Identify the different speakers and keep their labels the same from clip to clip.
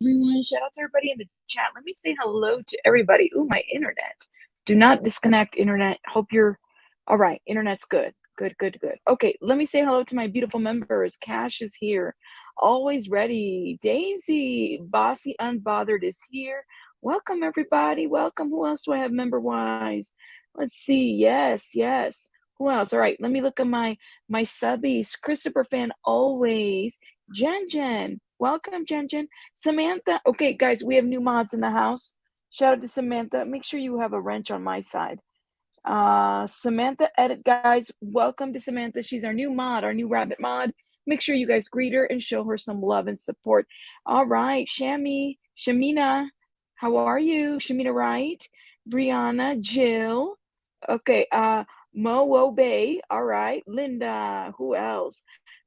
Speaker 1: everyone. Shout out to everybody in the chat. Let me say hello to everybody. Ooh, my internet. Do not disconnect, internet. Hope you're all right. Internet's good. Good, good, good. Okay, let me say hello to my beautiful members. Cash is here. Always ready. Daisy, Bossy Unbothered is here. Welcome, everybody. Welcome. Who else do I have member-wise? Let's see. Yes, yes. Who else? All right, let me look at my subbies. Christopher fan always. Jen. Welcome, Jen. Samantha. Okay, guys, we have new mods in the house. Shout out to Samantha. Make sure you have a wrench on my side. Samantha Edit, guys. Welcome to Samantha. She's our new mod, our new rabbit mod. Make sure you guys greet her and show her some love and support. All right, Shamina, how are you? Shamina Wright, Brianna, Jill. Okay, Mo Obey. All right, Linda. Who else?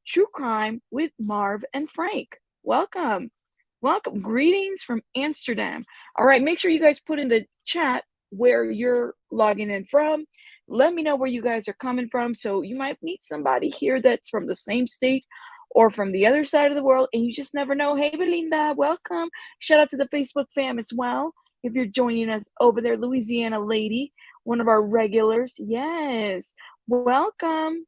Speaker 1: True Crime with Marv and Frank. Welcome. Greetings from Amsterdam. All right, make sure you guys put in the chat where you're logging in from. Let me know where you guys are coming from. So you might meet somebody here that's from the same state or from the other side of the world, and you just never know. Hey, Belinda, welcome. Shout out to the Facebook fam as well. If you're joining us over there, Louisiana lady, one of our regulars. Yes, welcome.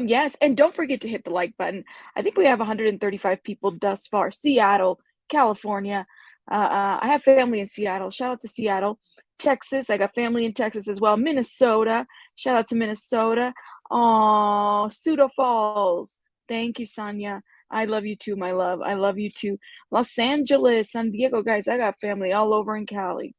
Speaker 1: Yes, and don't forget to hit the like button. I think we have 135 people thus far. Seattle, California. I have family in Seattle. Shout out to Seattle. Texas, I got family in Texas as well. Minnesota, shout out to Minnesota. Oh, Sioux Falls. Thank you, Sonia. I love you too, my love. I love you too. Los Angeles, San Diego, guys. I got family all over in Cali.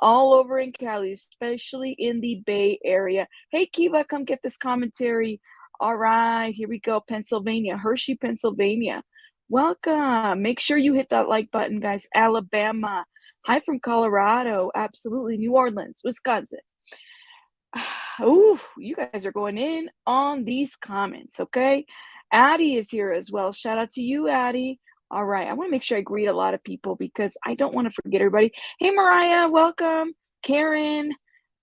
Speaker 1: Especially in the Bay Area. Hey, Kiva, come get this commentary. All right, here we go. Pennsylvania, Hershey, Pennsylvania. Welcome. Make sure you hit that like button, guys. Alabama. Hi from Colorado. Absolutely. New Orleans, Wisconsin. Ooh, you guys are going in on these comments, okay? Addie is here as well. Shout out to you, Addie. All right, I want to make sure I greet a lot of people because I don't want to forget everybody. Hey, Mariah, welcome. Karen,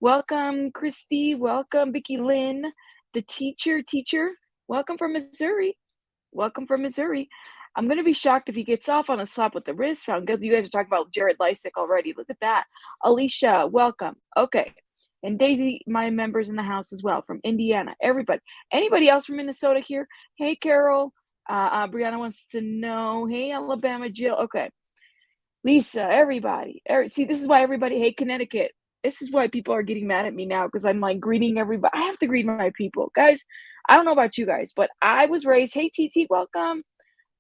Speaker 1: welcome. Christy, welcome. Vicki Lynn, the teacher, welcome from Missouri. I'm going to be shocked if he gets off on a slap with the wrist. You guys are talking about Jared Leisek already. Look at that. Alicia, welcome. Okay. And Daisy, my members in the house as well from Indiana. Everybody. Anybody else from Minnesota here? Hey, Carol. Brianna wants to know. Hey, Alabama, Jill. Okay. Lisa, everybody. See, this is why everybody. Hey, Connecticut. This is why people are getting mad at me now because I'm like greeting everybody. I have to greet my people. Guys, I don't know about you guys, but I was raised. Hey, TT, welcome.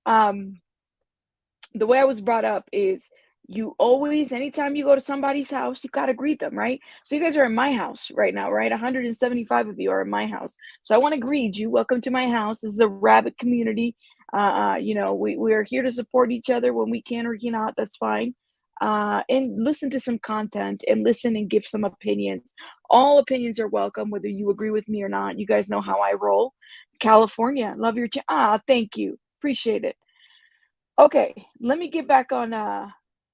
Speaker 1: The way I was brought up is you always, anytime you go to somebody's house, you got to greet them, right? So you guys are in my house right now, right? 175 of you are in my house. So I want to greet you. Welcome to my house. This is a rabbit community. We are here to support each other when we can or cannot. That's fine. And listen to some content and listen and give some opinions. All opinions are welcome, whether you agree with me or not. You guys know how I roll. California, love your thank you. Appreciate it. Okay, let me get back on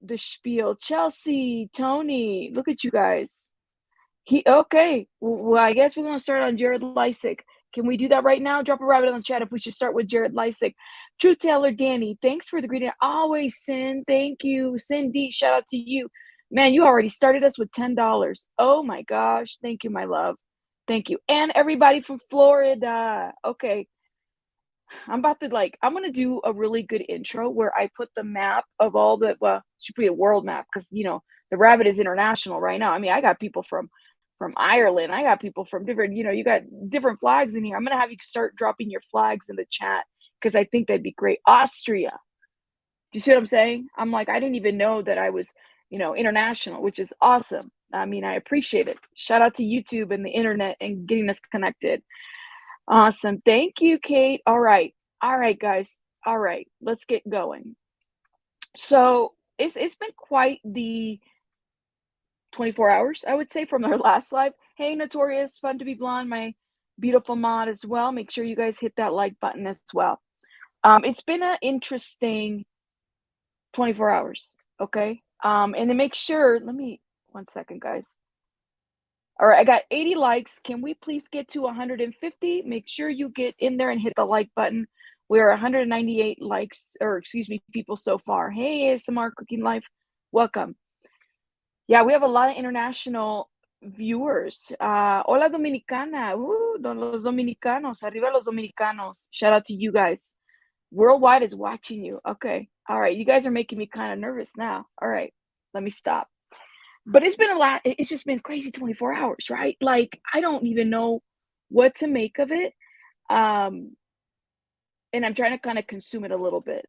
Speaker 1: the spiel. Chelsea, Tony, look at you guys. Okay. Well, I guess we're gonna start on Jared Leisek. Can we do that right now? Drop a rabbit on the chat if we should start with Jared Leisek. Truth Teller Danny, thanks for the greeting. Always Sin, thank you. Cindy, shout out to you. Man, you already started us with $10. Oh my gosh. Thank you, my love. Thank you. And everybody from Florida. Okay. I'm going to do a really good intro where I put the map of all the, should be a world map because, the rabbit is international right now. I mean, I got people from Ireland. I got people from different, you got different flags in here. I'm going to have you start dropping your flags in the chat because I think that'd be great. Austria. Do you see what I'm saying? I'm like, I didn't even know that I was, international, which is awesome. I mean, I appreciate it. Shout out to YouTube and the internet and getting us connected. Awesome. Thank you, Kate. All right, guys. All right, let's get going. So it's been quite the 24 hours, I would say, from our last live. Hey, Notorious, fun to be blonde, my beautiful mod as well. Make sure you guys hit that like button as well. It's been an interesting 24 hours, okay? And to make sure, one second, guys. All right, I got 80 likes. Can we please get to 150? Make sure you get in there and hit the like button. We are 198 likes, or excuse me, people so far. Hey, ASMR Cooking Life, welcome. Yeah, we have a lot of international viewers. Hola Dominicana, los dominicanos, arriba los dominicanos. Shout out to you guys. Worldwide is watching you. Okay, all right. You guys are making me kind of nervous now. All right, let me stop. But it's been a lot. It's just been crazy 24 hours, right? Like I don't even know what to make of it. Um, and I'm trying to kind of consume it a little bit.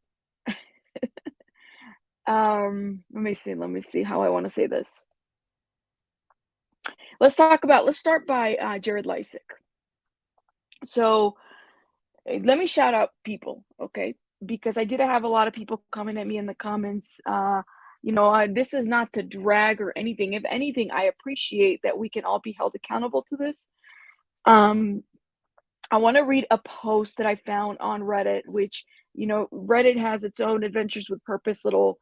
Speaker 1: Let me see how I want to say this. Let's start by Jared Leisek. So let me shout out people, okay? Because I did have a lot of people coming at me in the comments. This is not to drag or anything. If anything, I appreciate that we can all be held accountable to this. I want to read a post that I found on Reddit, which, Reddit has its own Adventures with Purpose little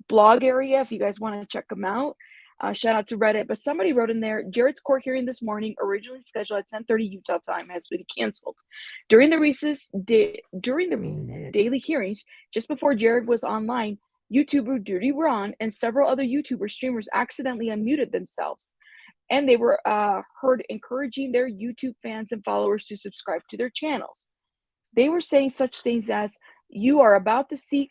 Speaker 1: blog area if you guys want to check them out. Shout out to Reddit. But somebody wrote in there, Jared's court hearing this morning, originally scheduled at 10:30 Utah time, has been canceled. During the recent daily hearings, just before Jared was online, YouTuber DutyRon and several other YouTuber streamers accidentally unmuted themselves. And they were heard encouraging their YouTube fans and followers to subscribe to their channels. They were saying such things as, you are about to see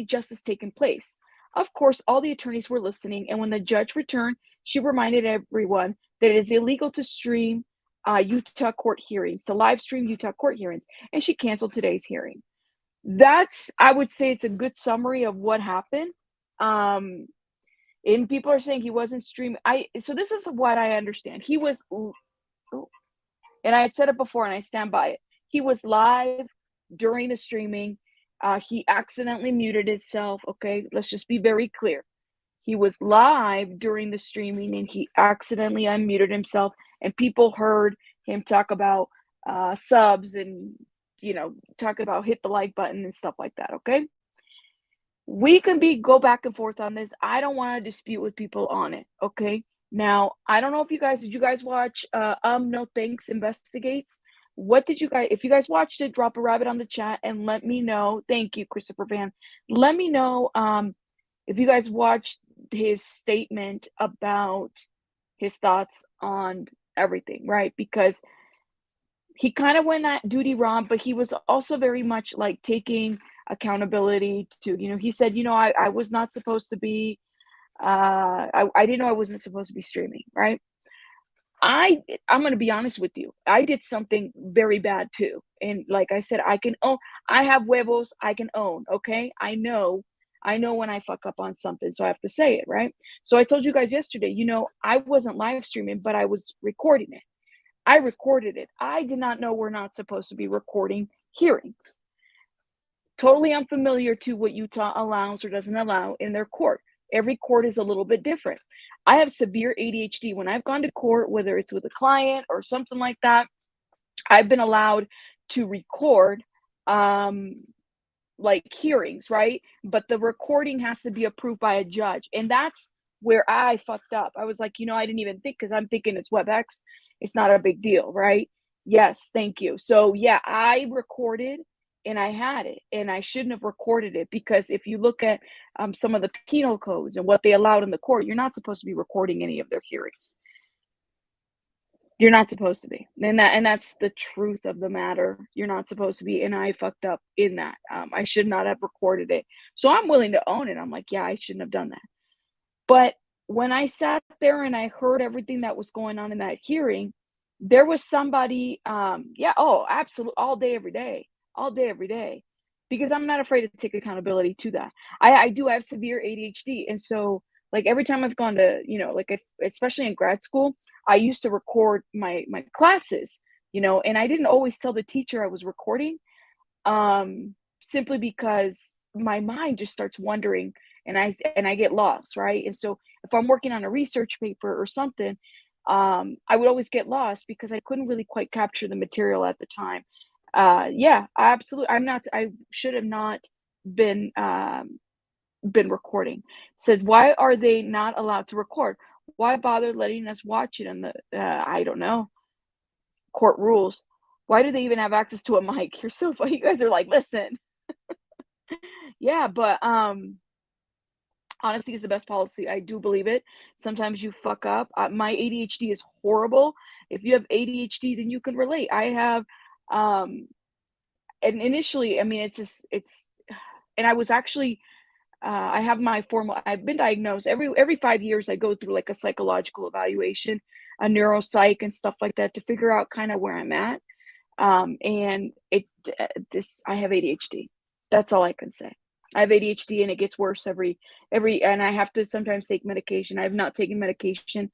Speaker 1: justice taking place. Of course, all the attorneys were listening, and when the judge returned, she reminded everyone that it is illegal to stream Utah court hearings, to live stream Utah court hearings, and she canceled today's hearing. I would say it's a good summary of what happened. And people are saying he wasn't streaming. So this is what I understand. He was, and I had said it before, and I stand by it. He was live during the streaming. He accidentally muted himself. Okay, let's just be very clear. He was live during the streaming, and he accidentally unmuted himself, and people heard him talk about subs and talk about hit the like button and stuff like that. Okay. We can go back and forth on this. I don't want to dispute with people on it. Okay. Now, I don't know if did you guys watch No Thanks Investigates? If you guys watched it, drop a rabbit on the chat and let me know. Thank you, Christopher Van. Let me know if you guys watched his statement about his thoughts on everything, right? Because he kind of went at DutyRon, but he was also very much like taking accountability to, he said, I was not supposed to be, I didn't know I wasn't supposed to be streaming, right? I'm going to be honest with you. I did something very bad too. And like I said, I have huevos, I can own, okay? I know when I fuck up on something, so I have to say it, right? So I told you guys yesterday, I wasn't live streaming, but I was recording it. I recorded it. I did not know we're not supposed to be recording hearings. Totally unfamiliar to what Utah allows or doesn't allow in their court. Every court is a little bit different. I have severe ADHD. When I've gone to court, whether it's with a client or something like that, I've been allowed to record like hearings, right? But the recording has to be approved by a judge. And that's where I fucked up. I was like, I didn't even think, because I'm thinking it's WebEx. It's not a big deal, right? Yes, thank you. So yeah, I recorded and I had it, and I shouldn't have recorded it, because if you look at some of the penal codes and what they allowed in the court, you're not supposed to be recording any of their hearings. You're not supposed to be. And that's the truth of the matter. You're not supposed to be. And I fucked up in that. I should not have recorded it. So I'm willing to own it. I'm like, yeah, I shouldn't have done that. But when I sat there and I heard everything that was going on in that hearing, there was somebody, absolutely, all day, every day, because I'm not afraid to take accountability to that. I do have severe ADHD. And so like every time I've gone to, especially in grad school, I used to record my classes, and I didn't always tell the teacher I was recording, simply because my mind just starts wandering and I get lost, right? And so if I'm working on a research paper or something, I would always get lost because I couldn't really quite capture the material at the time. Absolutely. I should have not been recording. Said, why are they not allowed to record? Why bother letting us watch it in the, I don't know, court rules? Why do they even have access to a mic? You're so funny. You guys are like, listen. Yeah, but honesty is the best policy. I do believe it. Sometimes you fuck up. My ADHD is horrible. If you have ADHD, then you can relate. I have, and initially, I mean, and I was actually, I have my formal. I've been diagnosed every 5 years. I go through like a psychological evaluation, a neuropsych, and stuff like that to figure out kind of where I'm at. And I have ADHD. That's all I can say. I have ADHD and it gets worse and I have to sometimes take medication. I have not taken medication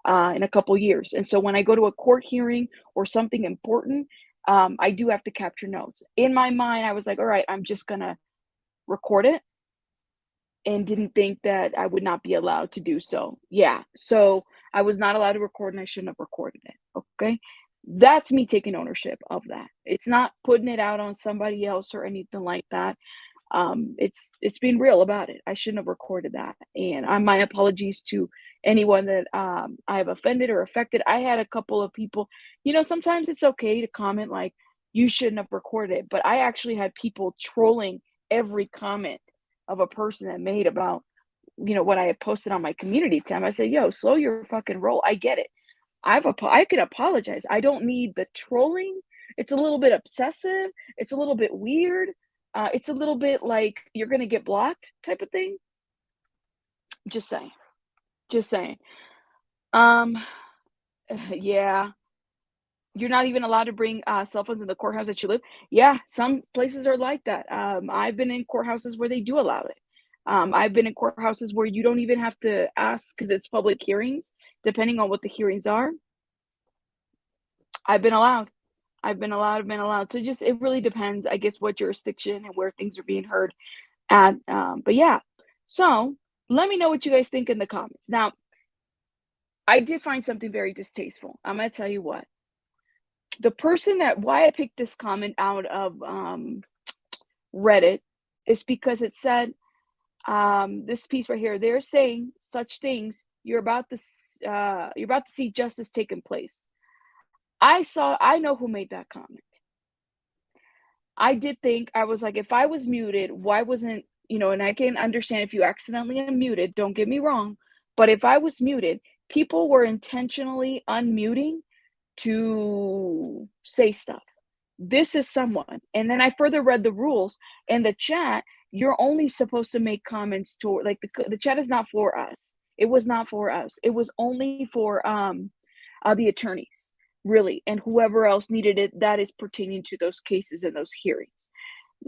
Speaker 1: in a couple years. And so when I go to a court hearing or something important, I do have to capture notes. In my mind, I was like, all right, I'm just gonna record it, and didn't think that I would not be allowed to do so. Yeah. So I was not allowed to record and I shouldn't have recorded it. Okay. That's me taking ownership of that. It's not putting it out on somebody else or anything like that. It's being real about it. I shouldn't have recorded that. And my apologies to anyone that I have offended or affected. I had a couple of people, sometimes it's okay to comment like, you shouldn't have recorded it. But I actually had people trolling every comment of a person that made about, what I had posted on my community tab. I said, yo, slow your fucking roll. I get it. I could apologize. I don't need the trolling. It's a little bit obsessive. It's a little bit weird. It's a little bit like you're going to get blocked type of thing. Just saying. Just saying. Yeah. You're not even allowed to bring cell phones in the courthouse that you live. Yeah, some places are like that. I've been in courthouses where they do allow it. I've been in courthouses where you don't even have to ask because it's public hearings, depending on what the hearings are. I've been allowed. I've been allowed. So it really depends, I guess, what jurisdiction and where things are being heard at. But yeah, so let me know what you guys think in the comments. Now, I did find something very distasteful. I'm going to tell you what. The person why I picked this comment out of Reddit is because it said, this piece right here, they're saying such things, you're about to see justice taking place. I know who made that comment. I did think, I was like, if I was muted, why wasn't, and I can understand if you accidentally unmuted, don't get me wrong, but if I was muted, people were intentionally unmuting to say stuff. This is someone. And then I further read the rules and the chat, you're only supposed to make comments to, like, the chat is not for us. It was not for us. It was only for the attorneys, really, and whoever else needed it that is pertaining to those cases and those hearings.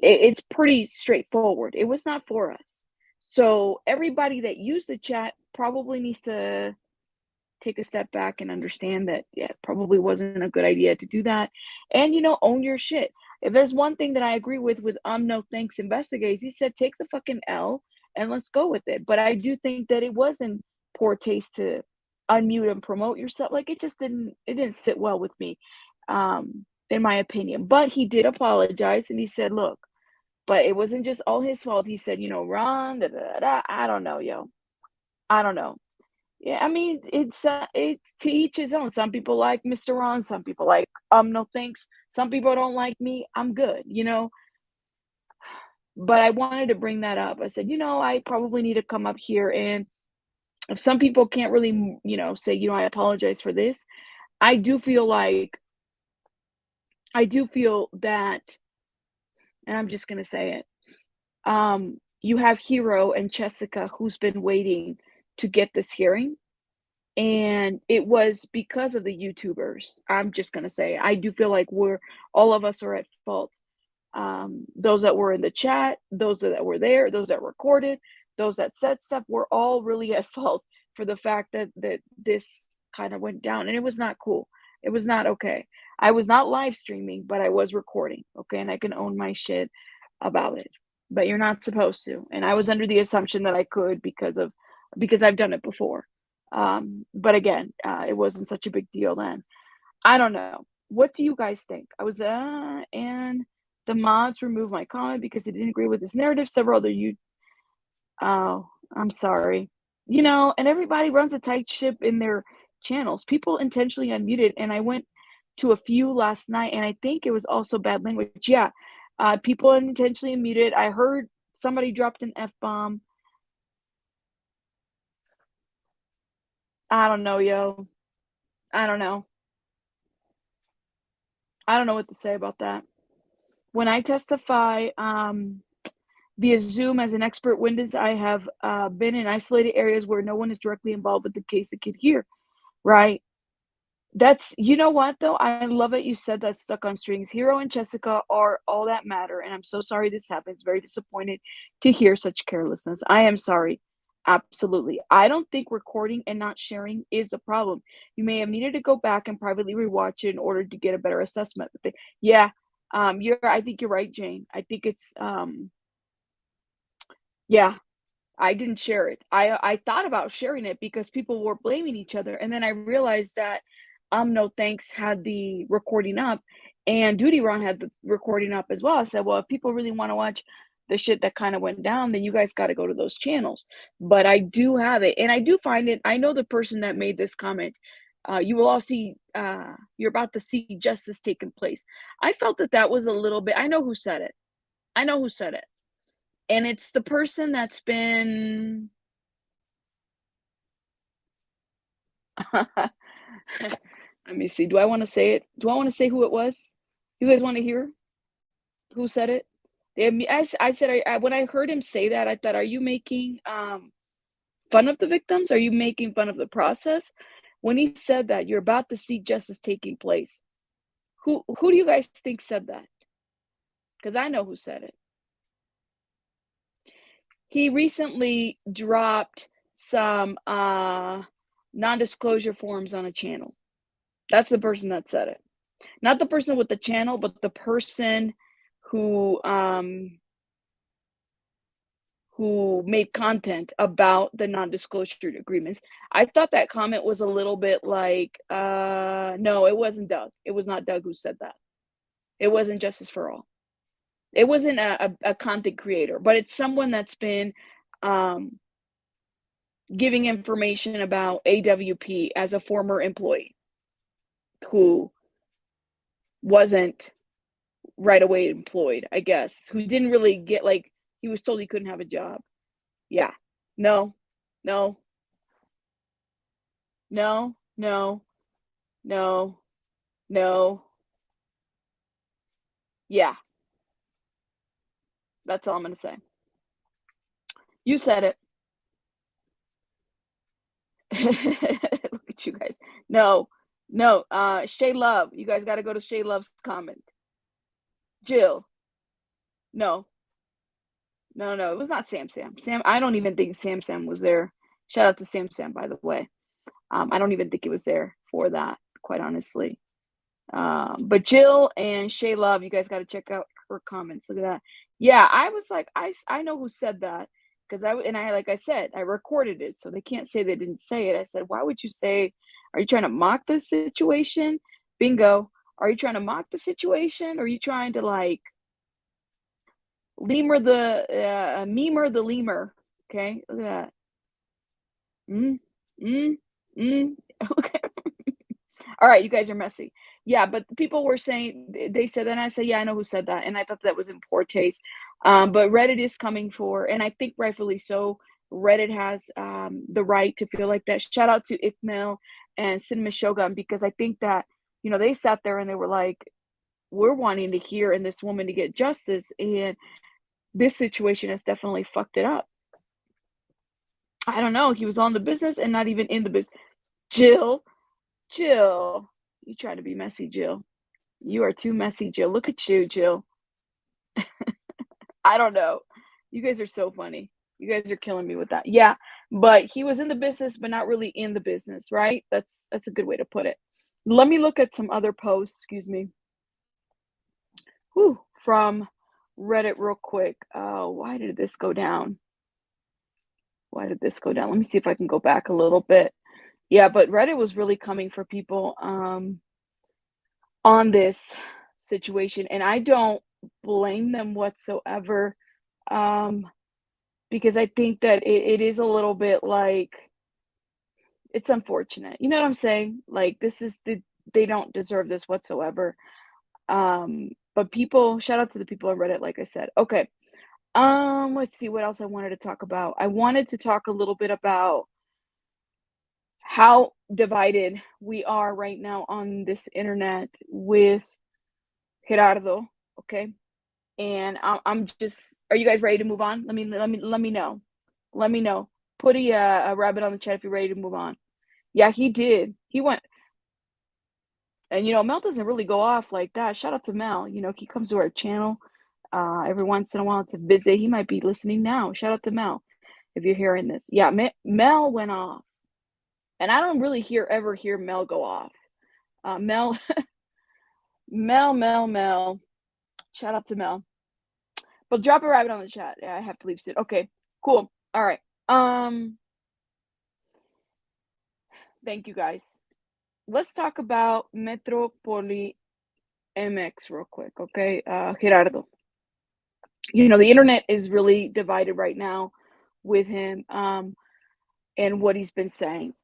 Speaker 1: It's pretty straightforward. It was not for us. So everybody that used the chat probably needs to take a step back and understand that, yeah, it probably wasn't a good idea to do that. And, own your shit. If there's one thing that I agree with No Thanks Investigates, he said, take the fucking L and let's go with it. But I do think that it was in poor taste to unmute and promote yourself. Like, it didn't sit well with me, in my opinion. But he did apologize and he said, look, but it wasn't just all his fault. He said, Ron, I don't know, yo. I don't know. Yeah, I mean, it's to each his own. Some people like Mr. Ron, some people like no thanks. Some people don't like me. I'm good, But I wanted to bring that up. I said, I probably need to come up here, and if some people can't really, say, I apologize for this. I do feel that, and I'm just gonna say it. You have Hero and Jessica who's been waiting to get this hearing, and it was because of the YouTubers. I'm just gonna say, I do feel like all of us are at fault. Those that were in the chat, those that were there, those that recorded, those that said stuff, we're all really at fault for the fact that this kind of went down, and it was not cool. It was not okay. I was not live streaming, but I was recording, okay, and I can own my shit about it. But you're not supposed to. And I was under the assumption that I could because I've done it before. But again, it wasn't such a big deal then. I don't know. What do you guys think? I was and the mods removed my comment because it didn't agree with this narrative. Several other oh, I'm sorry. And everybody runs a tight ship in their channels. People intentionally unmuted, and I went to a few last night, and I think it was also bad language. Yeah, people unintentionally muted. I heard somebody dropped an F-bomb. I don't know, yo. I don't know. I don't know what to say about that. When I testify via Zoom as an expert witness, I have been in isolated areas where no one is directly involved with the case that could hear, right? That's, you know what though? I love it you said that, stuck on strings. Hero and Jessica are all that matter, and I'm so sorry this happens. Very disappointed to hear such carelessness. I am sorry. Absolutely. I don't think recording and not sharing is a problem. You may have needed to go back and privately rewatch it in order to get a better assessment. Yeah, I think you're right, Jane. I think it's yeah, I didn't share it. I thought about sharing it because people were blaming each other, and then I realized that No Thanks had the recording up, and DutyRon had the recording up as well. I said, well, if people really want to watch the shit that kind of went down, then you guys got to go to those channels. But I do have it, and I do find it. I know the person that made this comment. You will all see. You're about to see justice taking place. I felt that that was a little bit. I know who said it. I know who said it. And it's the person that's been let me see. Do I want to say it? Do I want to say who it was? You guys want to hear who said it? I said when I heard him say that, I thought, are you making fun of the victims? Are you making fun of the process? When he said that, you're about to see justice taking place. Who do you guys think said that? Because I know who said it. He recently dropped some non-disclosure forms on a channel. That's the person that said it. Not the person with the channel, but the person who made content about the non-disclosure agreements. I thought that comment was a little bit like, no, it wasn't Doug. It was not Doug who said that. It wasn't Justice for All. It wasn't a content creator, but it's someone that's been giving information about AWP as a former employee who wasn't right away employed, I guess, who didn't really get, like, he was told he couldn't have a job. Yeah. No, no, no, no, no, no. Yeah. That's all I'm going to say. You said it. Look at you guys. No, no. Shay Love. You guys got to go to Shay Love's comment. Jill. No. No, no. It was not Sam. I don't even think Sam was there. Shout out to Sam, by the way. I don't even think it was there for that, quite honestly. But Jill and Shay Love, you guys got to check out her comments. Look at that. Yeah, I was like, I know who said that, because like I said, I recorded it, so they can't say they didn't say it. I said, why would you say? Are you trying to mock this situation? Bingo. Are you trying to mock the situation? Or are you trying to like lemur the lemur? Okay, look at that. Okay. All right, you guys are messy. Yeah, but people were saying, they said that, and I said, yeah, I know who said that, and I thought that was in poor taste. But Reddit is coming for, and I think rightfully so, Reddit has the right to feel like that. Shout out to Ikmail and Cinema Shogun, because I think that, they sat there and they were like, we're wanting to hear and this woman to get justice, and this situation has definitely fucked it up. I don't know. He was on the business and not even in the business. Jill, you try to be messy, Jill. You are too messy, Jill. Look at you, Jill. I don't know. You guys are so funny. You guys are killing me with that. Yeah, but he was in the business, but not really in the business, right? That's a good way to put it. Let me look at some other posts, excuse me. From Reddit real quick. Why did this go down? Let me see if I can go back a little bit. Yeah, but Reddit was really coming for people on this situation, and I don't blame them whatsoever, because I think that it is a little bit like, it's unfortunate. You know what I'm saying? Like, this is they don't deserve this whatsoever. But people, shout out to the people on Reddit, like I said. Okay. Let's see what else I wanted to talk about. I wanted to talk a little bit about how divided we are right now on this internet with Gerardo. Okay. And I'm just, are you guys ready to move on? Let me know. Let me know. Put a rabbit on the chat if you're ready to move on. Yeah, he did. He went, and Mel doesn't really go off like that. Shout out to Mel. He comes to our channel every once in a while to visit. He might be listening now. Shout out to Mel if you're hearing this. Yeah, Mel went off, and I don't really ever hear Mel go off. Mel, Mel. Shout out to Mel. But drop a rabbit on the chat. Yeah, I have to leave soon. Okay, cool. All right. Thank you guys. Let's talk about Metropoli MX real quick, okay? Gerardo. The internet is really divided right now with him and what he's been saying.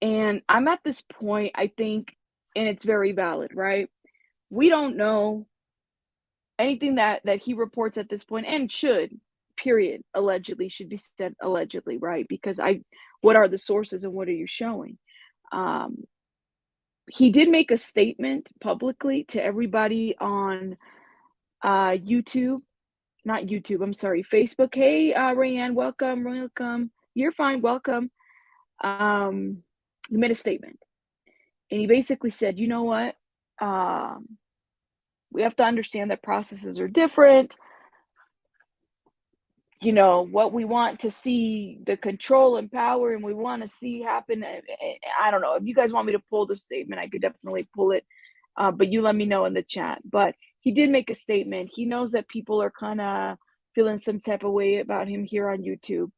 Speaker 1: And I'm at this point, I think, and it's very valid, right? We don't know anything that he reports at this point, and allegedly should be said allegedly, right? Because what are the sources and what are you showing? He did make a statement publicly to everybody on YouTube. Not YouTube, I'm sorry, Facebook. Hey, Rayanne, welcome. You're fine, welcome. He made a statement. And he basically said, you know what? We have to understand that processes are different. What we want to see, the control and power, and we want to see happen. I don't know. If you guys want me to pull the statement, I could definitely pull it. But you let me know in the chat. But he did make a statement. He knows that people are kind of feeling some type of way about him here on YouTube.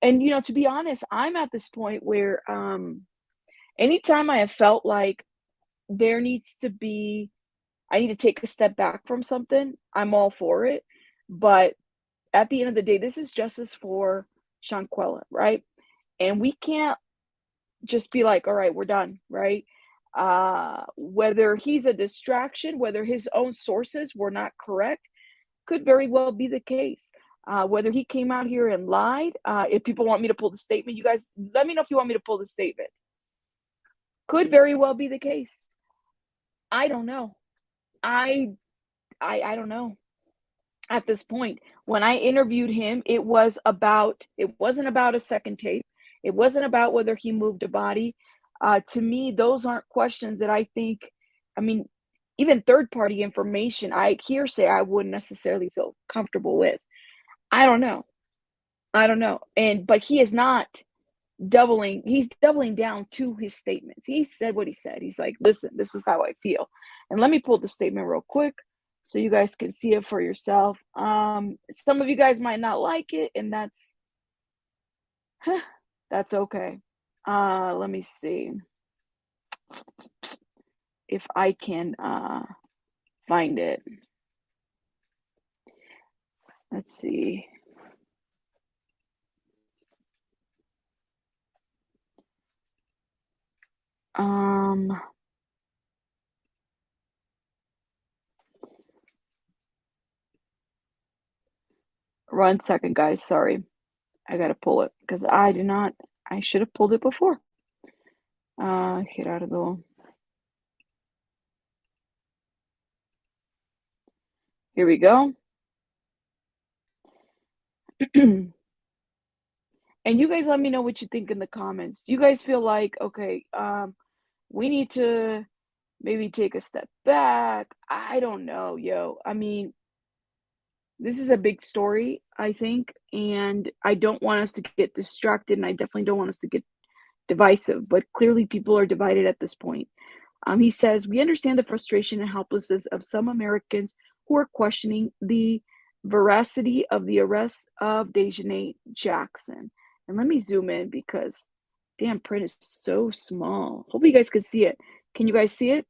Speaker 1: And, to be honest, I'm at this point where anytime I have felt like I need to take a step back from something, I'm all for it. But at the end of the day, this is justice for Shanquella, right? And we can't just be like, all right, we're done, right? Whether he's a distraction, whether his own sources were not correct, could very well be the case. Whether he came out here and lied, if people want me to pull the statement, you guys let me know if you want me to pull the statement. Could very well be the case. I don't know. I don't know. At this point, when I interviewed him, it wasn't about a second tape. It wasn't about whether he moved a body. To me, those aren't questions that I think, even third-party information, hearsay, I wouldn't necessarily feel comfortable with. I don't know. But he is not he's doubling down to his statements. He said what he said. He's like, listen, this is how I feel. And let me pull the statement real quick so you guys can see it for yourself. Some of you guys might not like it, and that's okay. Let me see if I can find it. Let's see. One second, guys. Sorry. I gotta pull it because I should have pulled it before. Gerardo. Here we go. And you guys let me know what you think in the comments. Do you guys feel like, okay, we need to maybe take a step back? I don't know, yo. This is a big story, I think, and I don't want us to get distracted, and I definitely don't want us to get divisive, but clearly people are divided at this point. He says, we understand the frustration and helplessness of some Americans who are questioning the veracity of the arrest of Dejahane Jackson. And let me zoom in because damn print is so small. Hopefully you guys can see it. Can you guys see it?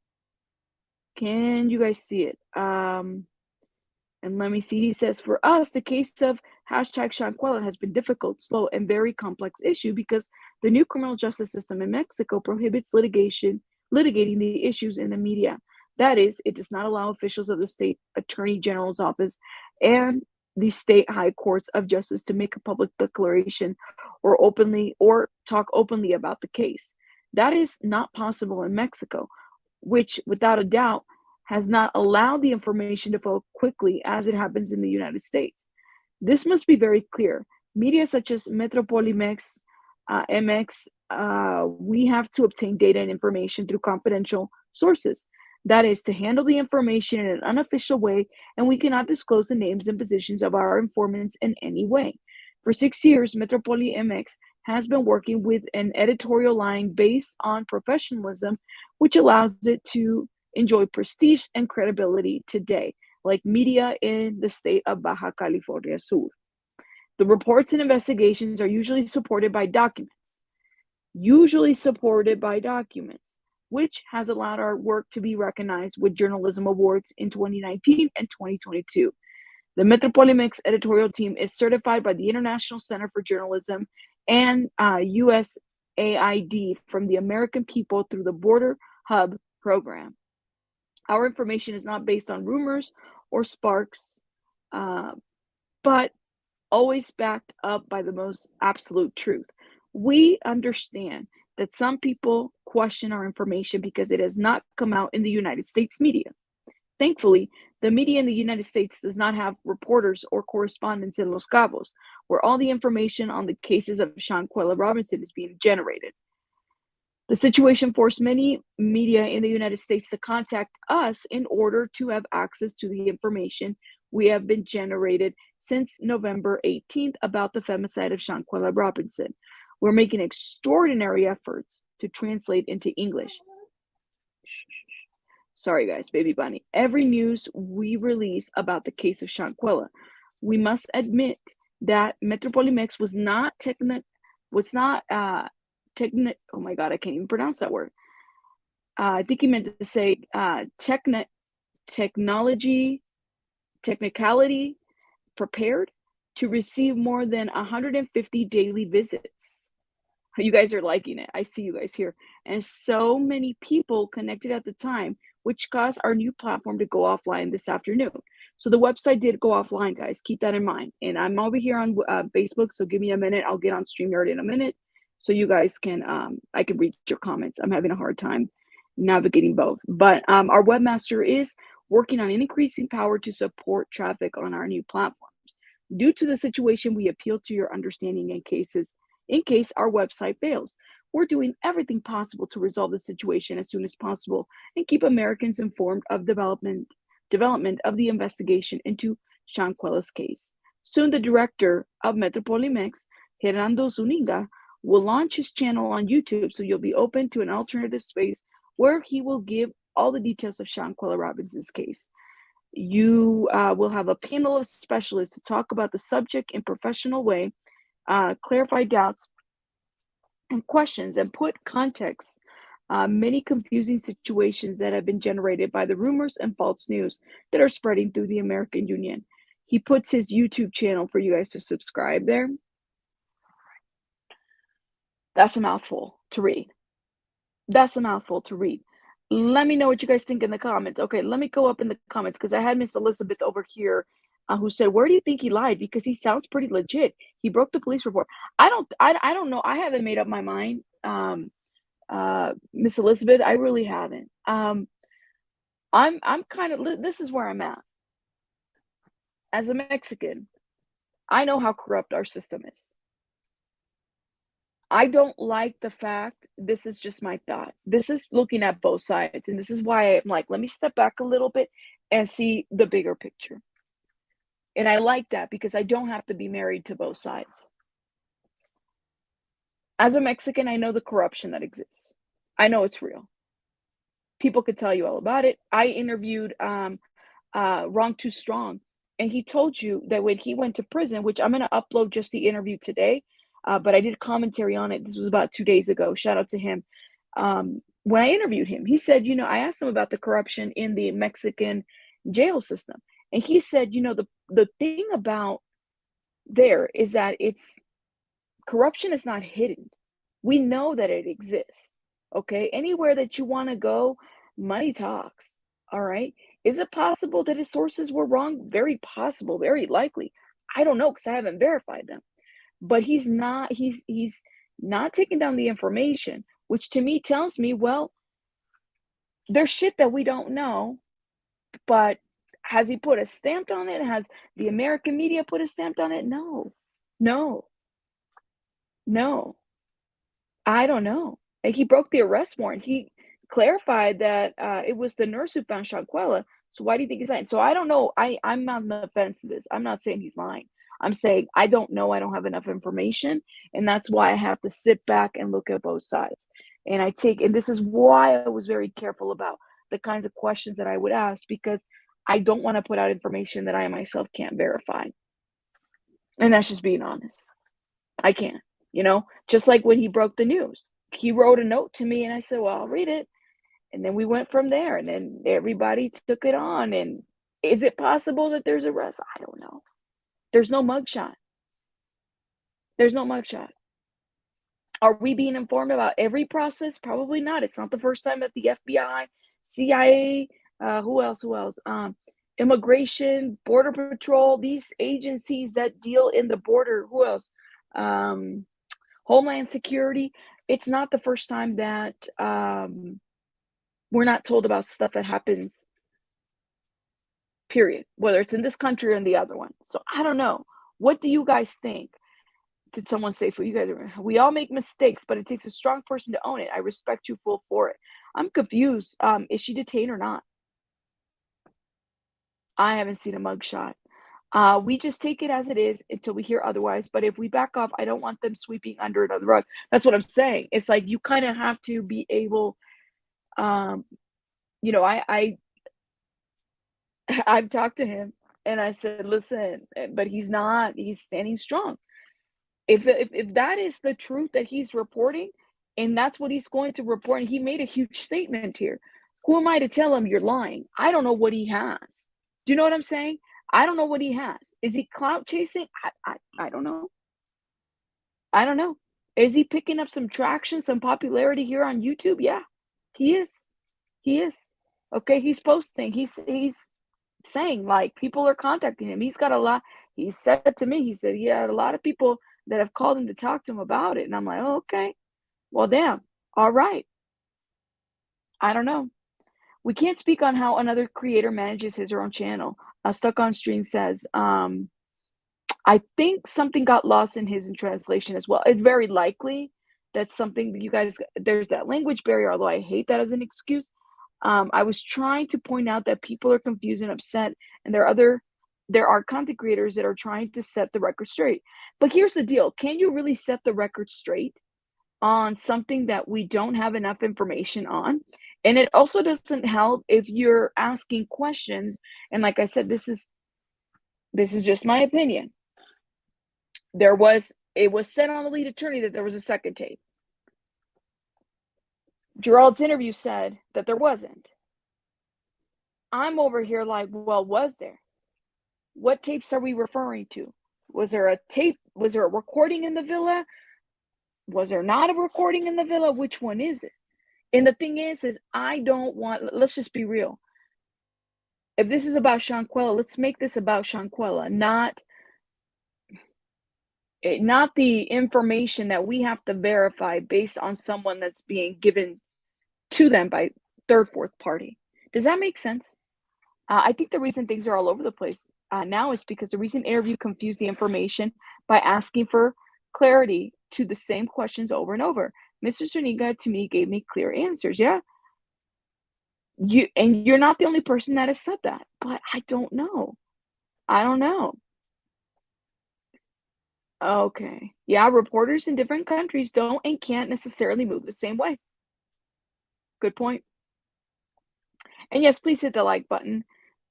Speaker 1: And let me see. He says, for us, the case of #Shanquella has been difficult, slow, and very complex issue because the new criminal justice system in Mexico prohibits litigation litigating the issues in the media. That is, it does not allow officials of the state attorney general's office and the state high courts of justice to make a public declaration or talk openly about the case. That is not possible in Mexico, which without a doubt has not allowed the information to flow quickly as it happens in the United States. This must be very clear. Media such as MetrópoliMX, MX, we have to obtain data and information through confidential sources. That is to handle the information in an unofficial way, and we cannot disclose the names and positions of our informants in any way. For 6 years, Metropoli MX has been working with an editorial line based on professionalism, which allows it to enjoy prestige and credibility today, like media in the state of Baja California Sur. The reports and investigations are usually supported by documents, which has allowed our work to be recognized with journalism awards in 2019 and 2022. The MetrópoliMX editorial team is certified by the International Center for Journalism and USAID from the American people through the Border Hub program. Our information is not based on rumors or sparks, but always backed up by the most absolute truth. We understand that some people question our information because it has not come out in the United States media. Thankfully, the media in the United States does not have reporters or correspondents in Los Cabos, where all the information on the cases of Shanquella Robinson is being generated. The situation forced many media in the United States to contact us in order to have access to the information we have been generated since November 18th about the femicide of Shanquella Robinson. We're making extraordinary efforts to translate into English. Sorry, guys, baby bunny. Every news we release about the case of Shanquella, we must admit that MetrópoliMX was not oh my God, I can't even pronounce that word. I think he meant to say technicality prepared to receive more than 150 daily visits. You guys are liking it. I see you guys here. And so many people connected at the time, which caused our new platform to go offline this afternoon. So the website did go offline, guys. Keep that in mind. And I'm over here on Facebook, so give me a minute. I'll get on StreamYard in a minute so you guys can, I can read your comments. I'm having a hard time navigating both. But our webmaster is working on increasing power to support traffic on our new platforms. Due to the situation, we appeal to your understanding in case our website fails. We're doing everything possible to resolve the situation as soon as possible and keep Americans informed of development of the investigation into Shanquella's case. Soon, the director of MetrópoliMX, Gerardo, will launch his channel on YouTube, so you'll be open to an alternative space where he will give all the details of Shanquella Robinson's case. You will have a panel of specialists to talk about the subject in a professional way, clarify doubts and questions, and put context many confusing situations that have been generated by the rumors and false news that are spreading through the American Union. He puts his YouTube channel for you guys to subscribe there. That's a mouthful to read. Let me know what you guys think in the comments. Okay, let me go up in the comments because I had Miss Elizabeth over here who said, "Where do you think he lied? Because he sounds pretty legit. He broke the police report." I don't know. I haven't made up my mind, Miss Elizabeth. I really haven't. I'm kind of. This is where I'm at. As a Mexican, I know how corrupt our system is. I don't like the fact, this is just my thought. This is looking at both sides. And this is why I'm like, let me step back a little bit and see the bigger picture. And I like that because I don't have to be married to both sides. As a Mexican, I know the corruption that exists. I know it's real. People could tell you all about it. I interviewed Wrong Too Strong, and he told you that when he went to prison, which I'm going to upload just the interview today, but I did commentary on it. This was about 2 days ago. Shout out to him. When I interviewed him, he said, I asked him about the corruption in the Mexican jail system. And he said, the thing about there is that corruption is not hidden. We know that it exists. okay? Anywhere that you wanna go, money talks, all right? Is it possible that his sources were wrong? Very possible, very likely. I don't know because I haven't verified them. But he's not taking down the information, which to me tells me, well, there's shit that we don't know, but has he put a stamp on it? Has the American media put a stamp on it? No. No. No. I don't know. Like, he broke the arrest warrant. He clarified that, it was the nurse who found Shanquella, so why do you think he's lying? So I don't know. I'm on the fence to this. I'm not saying he's lying. I'm saying I don't know. I don't have enough information, and that's why I have to sit back and look at both sides. And this is why I was very careful about the kinds of questions that I would ask, because I don't wanna put out information that I myself can't verify, and that's just being honest. I can't, just like when he broke the news. He wrote a note to me and I said, "Well, I'll read it." And then we went from there and then everybody took it on. And is it possible that there's a rest? I don't know. There's no mugshot. There's no mugshot. Are we being informed about every process? Probably not. It's not the first time that the FBI, CIA, who else? Immigration, Border Patrol, these agencies that deal in the border, who else? Um, Homeland Security. It's not the first time that we're not told about stuff that happens, period, whether it's in this country or in the other one. So I don't know. What do you guys think? Did someone say for you guys? We all make mistakes, but it takes a strong person to own it. I respect you full for it. I'm confused. Is she detained or not? I haven't seen a mugshot. We just take it as it is until we hear otherwise. But if we back off, I don't want them sweeping under another rug. That's what I'm saying. It's like you kind of have to be able. Um, I I've talked to him and I said, listen, but he's not. He's standing strong. If that is the truth that he's reporting, and that's what he's going to report, and he made a huge statement here. Who am I to tell him you're lying? I don't know what he has. Do you know what I'm saying? I don't know what he has. Is he clout chasing? I don't know. I don't know. Is he picking up some traction, some popularity here on YouTube? Yeah, he is. He is. Okay, he's posting. He's saying like people are contacting him. He's got a lot. He said to me, he said he had a lot of people that have called him to talk to him about it. And I'm like, oh, okay, well, damn. All right. I don't know. We can't speak on how another creator manages his or own channel. Stuck on Stream says, I think something got lost in his translation as well. It's very likely that something you guys, there's that language barrier, although I hate that as an excuse. I was trying to point out that people are confused and upset, and there are content creators that are trying to set the record straight. But here's the deal: can you really set the record straight on something that we don't have enough information on? And it also doesn't help if you're asking questions. And like I said, this is just my opinion. It was said on the lead attorney that there was a second tape. Gerald's interview said that there wasn't. I'm over here like, well, was there? What tapes are we referring to? Was there a tape? Was there a recording in the villa? Was there not a recording in the villa? Which one is it? And the thing is I don't want, let's just be real. If this is about Shanquella, let's make this about Shanquella, not the information that we have to verify based on someone that's being given to them by third, fourth party. Does that make sense? I think the reason things are all over the place now is because the recent interview confused the information by asking for clarity to the same questions over and over. Mr. Zuniga, to me, gave me clear answers. Yeah. You're not the only person that has said that, but I don't know. I don't know. Okay. Yeah, reporters in different countries don't and can't necessarily move the same way. Good point. And yes, please hit the like button.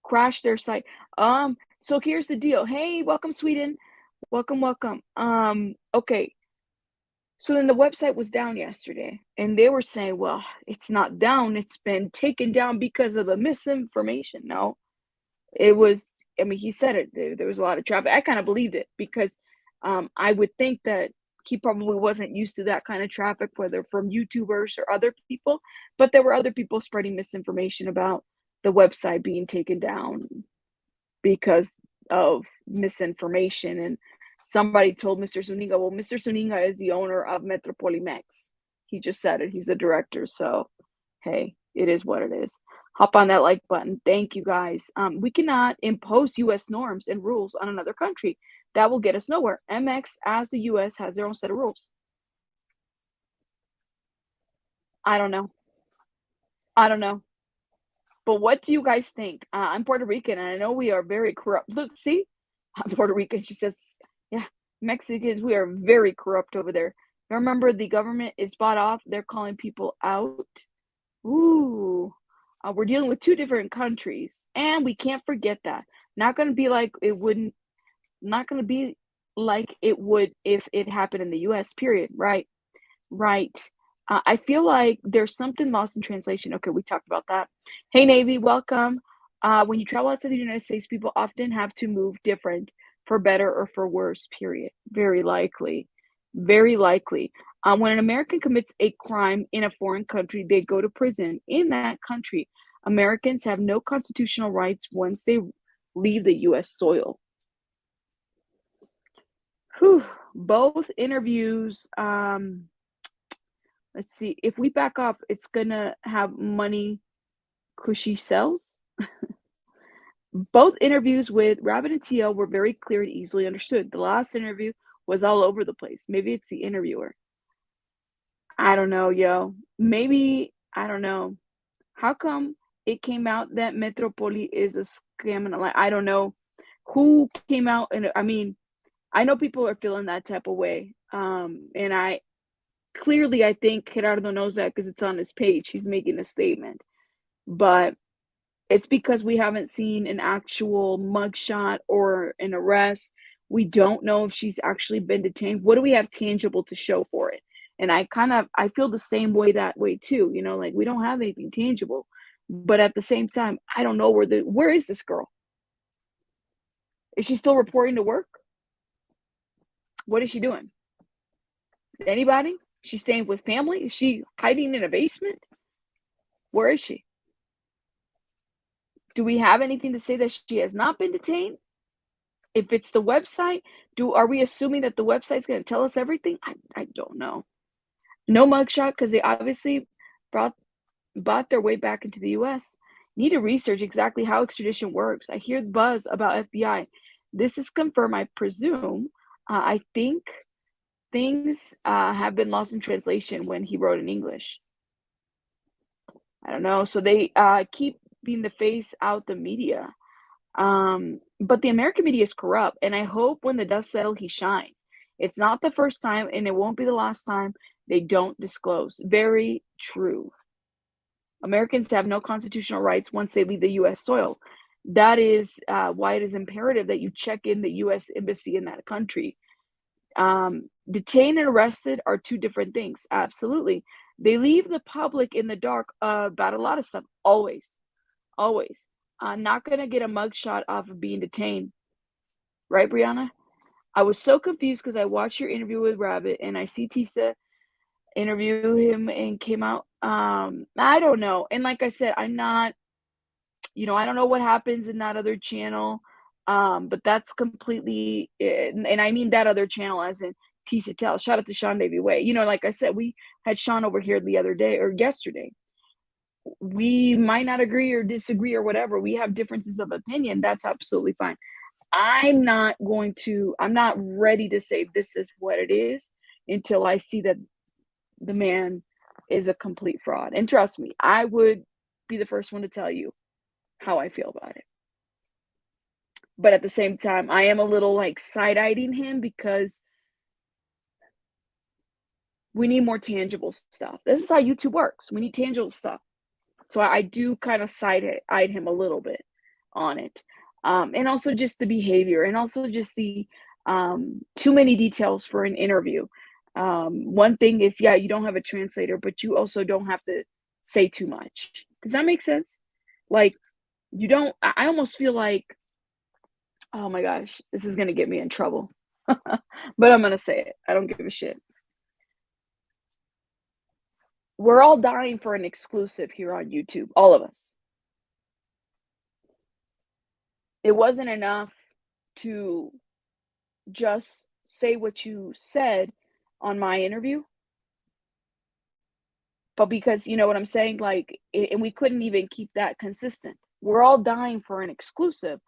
Speaker 1: Crash their site. So here's the deal. Hey, welcome, Sweden. Welcome. Okay. So then the website was down yesterday, and they were saying, well, it's not down. It's been taken down because of the misinformation. No, it was, I mean, he said it. There was a lot of traffic. I kind of believed it because I would think that he probably wasn't used to that kind of traffic, whether from YouTubers or other people, but there were other people spreading misinformation about the website being taken down because of misinformation. And somebody told Mr. Zuniga, well, Mr. Zuniga is the owner of MetrópoliMX. He just said it. He's the director. So, hey, it is what it is. Hop on that like button. Thank you, guys. We cannot impose U.S. norms and rules on another country. That will get us nowhere. MX, as the U.S., has their own set of rules. I don't know. But what do you guys think? I'm Puerto Rican, and I know we are very corrupt. Look, see? I'm Puerto Rican. She says, yeah, Mexicans, we are very corrupt over there. Remember, the government is bought off. They're calling people out. Ooh. We're dealing with two different countries, and we can't forget that. Not going to be like it wouldn't, not going to be like it would if it happened in the U.S., period. Right. Right. I feel like there's something lost in translation. Okay, we talked about that. Hey, Navy, welcome. When you travel outside the United States, people often have to move different for better or for worse, period. Very likely. Very likely. When an American commits a crime in a foreign country, they go to prison. In that country, Americans have no constitutional rights once they leave the U.S. soil. Whew. Both interviews. Let's see. If we back up, it's gonna have money, cushy sells. Both interviews with Rabbit and TL were very clear and easily understood. The last interview was all over the place. Maybe it's the interviewer. I don't know, yo. Maybe, I don't know. How come it came out that Metropoli is a scam? And I don't know who came out. And I mean, I know people are feeling that type of way. And I think Gerardo knows that because it's on his page. He's making a statement. But it's because we haven't seen an actual mugshot or an arrest. We don't know if she's actually been detained. What do we have tangible to show for it? And I feel the same way that way too. You know, like we don't have anything tangible. But at the same time, I don't know where is this girl? Is she still reporting to work? What is she doing? Anybody? She's staying with family? Is she hiding in a basement? Where is she? Do we have anything to say that she has not been detained? If it's the website, are we assuming that the website's going to tell us everything? I don't know. No mugshot because they obviously bought their way back into the U.S. Need to research exactly how extradition works. I hear the buzz about FBI. This is confirmed, I presume. I think things have been lost in translation when he wrote in English. I don't know. So they keep being the face out the media. But the American media is corrupt, and I hope when the dust settles, he shines. It's not the first time, and it won't be the last time they don't disclose. Very true. Americans have no constitutional rights once they leave the U.S. soil. That is why it is imperative that you check in the U.S. embassy in that country. Detained and arrested are two different things. Absolutely. They leave the public in the dark about a lot of stuff. Always. Not going to get a mugshot off of being detained. Right, Brianna? I was so confused because I watched your interview with Rabbit and I see Tisa interview him and came out. I don't know. And like I said, I'm not, I don't know what happens in that other channel. But that's completely, and I mean that other channel as in Tisa Tell. Shout out to Sean Davy Way. Like I said, we had Sean over here the other day or yesterday. We might not agree or disagree or whatever. We have differences of opinion. That's absolutely fine. I'm not ready to say this is what it is until I see that the man is a complete fraud. And trust me, I would be the first one to tell you how I feel about it. But at the same time, I am a little like side-eyeing him because we need more tangible stuff. This is how YouTube works. We need tangible stuff. So I do kind of side-eyed him a little bit on it. And also just the behavior and also just the too many details for an interview. One thing is, you don't have a translator, but you also don't have to say too much. Does that make sense? Like, I almost feel like, oh my gosh, this is going to get me in trouble. But I'm gonna say it. I don't give a shit. We're all dying for an exclusive here on YouTube, all of us. It wasn't enough to just say what you said on my interview, but because you know what I'm saying, like, and we couldn't even keep that consistent. We're all dying for an exclusive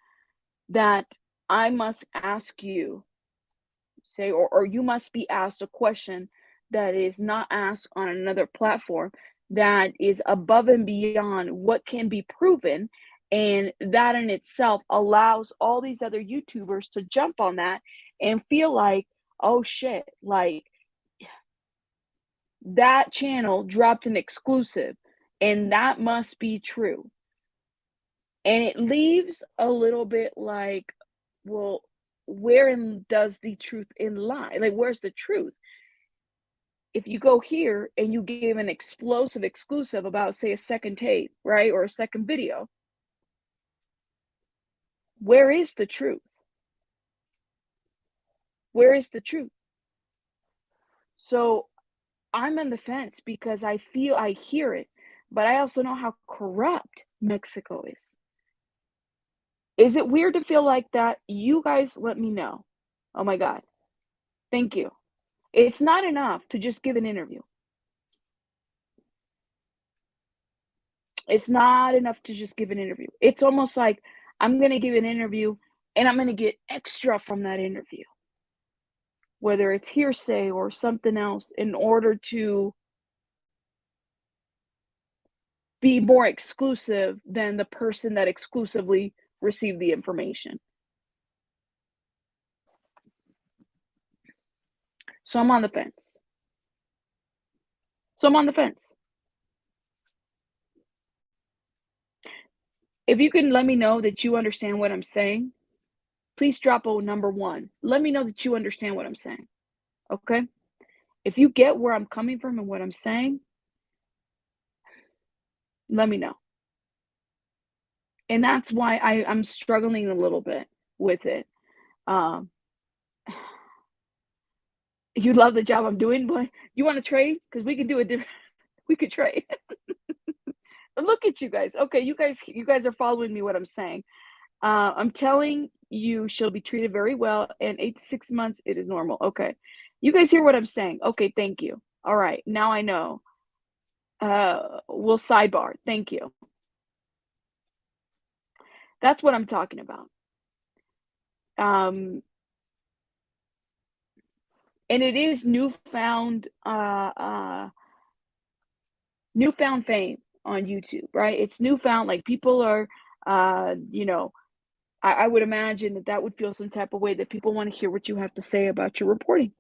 Speaker 1: that I must ask you, say, or you must be asked a question that is not asked on another platform that is above and beyond what can be proven. And that in itself allows all these other YouTubers to jump on that and feel like, oh shit, like that channel dropped an exclusive and that must be true. And it leaves a little bit like, well, wherein does the truth in lie? Like, where's the truth? If you go here and you give an explosive exclusive about, say, a second tape, right, or a second video, where is the truth? Where is the truth? So I'm on the fence because I feel I hear it, but I also know how corrupt Mexico is. Is it weird to feel like that? You guys let me know. Oh my God. Thank you. It's not enough to just give an interview. It's not enough to just give an interview. It's almost like I'm going to give an interview and I'm going to get extra from that interview, whether it's hearsay or something else, in order to be more exclusive than the person that exclusively received the information. So I'm on the fence. So I'm on the fence. If you can let me know that you understand what I'm saying, please drop a number 1. Let me know that you understand what I'm saying. Okay? If you get where I'm coming from and what I'm saying, let me know. And that's why I'm struggling a little bit with it. Um, you love the job I'm doing, but you want to trade? Because we can do a different. We could trade. Look at you guys. Okay, you guys are following me. What I'm saying. I'm telling you, she'll be treated very well. And 8 to 6 months, it is normal. Okay, you guys hear what I'm saying? Okay, thank you. All right, now I know. We'll sidebar. Thank you. That's what I'm talking about. And it is newfound fame on YouTube, right? It's newfound, like people are, you know, I would imagine that that would feel some type of way that people want to hear what you have to say about your reporting.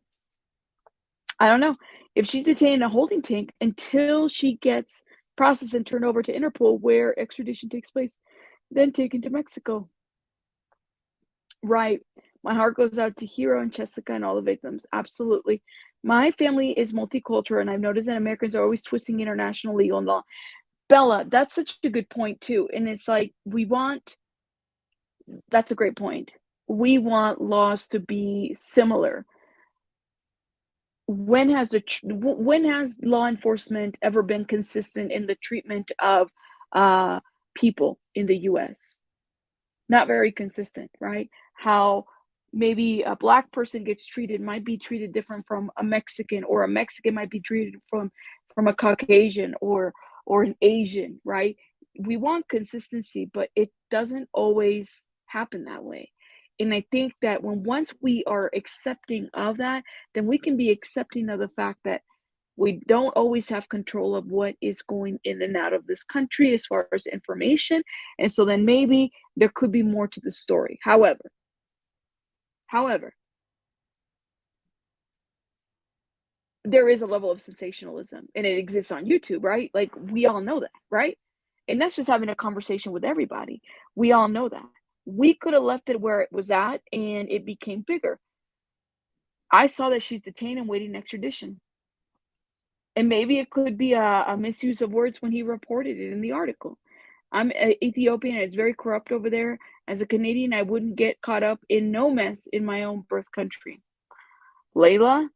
Speaker 1: I don't know. If she's detained in a holding tank until she gets processed and turned over to Interpol, where extradition takes place, then taken to Mexico. Right. My heart goes out to Hero and Jessica and all the victims. Absolutely. My family is multicultural, and I've noticed that Americans are always twisting international legal and law. Bella, that's such a good point, too. And it's like, that's a great point. We want laws to be similar. When has law enforcement ever been consistent in the treatment of people in the US? Not very consistent, right? How maybe a black person gets treated might be treated different from a Mexican, or a Mexican might be treated from a Caucasian or an Asian, right? We want consistency, but it doesn't always happen that way. And I think that once we are accepting of that, then we can be accepting of the fact that we don't always have control of what is going in and out of this country as far as information. And so then maybe there could be more to the story. However, there is a level of sensationalism and it exists on YouTube, right? Like we all know that, right? And that's just having a conversation with everybody. We all know that. We could have left it where it was at and it became bigger. I saw that she's detained and waiting extradition. And maybe it could be a misuse of words when he reported it in the article. I'm Ethiopian and it's very corrupt over there. As a Canadian, I wouldn't get caught up in no mess in my own birth country. Layla,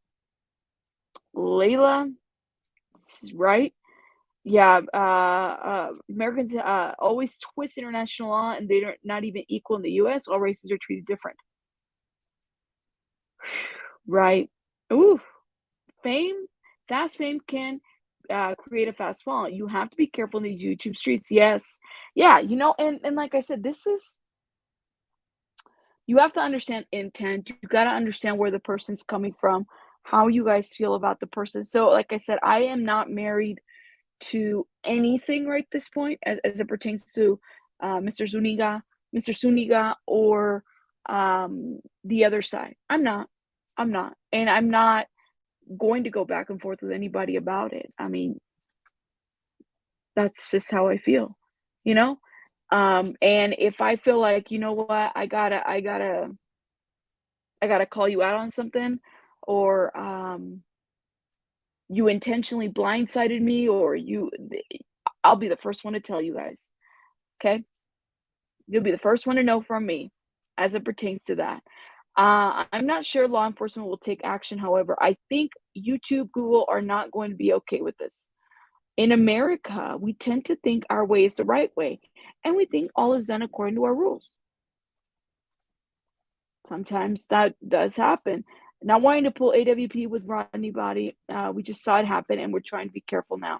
Speaker 1: Layla, right? Yeah, Americans always twist international law, and they're not even equal in the U.S. All races are treated different, right? Ooh, fame, fast fame can create a fast fall. You have to be careful in these YouTube streets. Yes, yeah, and like I said, this is you have to understand intent. You got to understand where the person's coming from, how you guys feel about the person. So, like I said, I am not married to anything right this point as it pertains to Mr. Zuniga, Mr. Suniga, or the other side. I'm not. I'm not. And I'm not going to go back and forth with anybody about it. I mean, that's just how I feel, you know? And if I feel like, you know what, I gotta call you out on something, or you intentionally blindsided me, or I'll be the first one to tell you guys. Okay? You'll be the first one to know from me as it pertains to that. I'm not sure law enforcement will take action. However, I think YouTube, Google are not going to be okay with this. In America, we tend to think our way is the right way, and we think all is done according to our rules. Sometimes that does happen. Not wanting to pull AWP with Rodney Body, we just saw it happen, and we're trying to be careful now.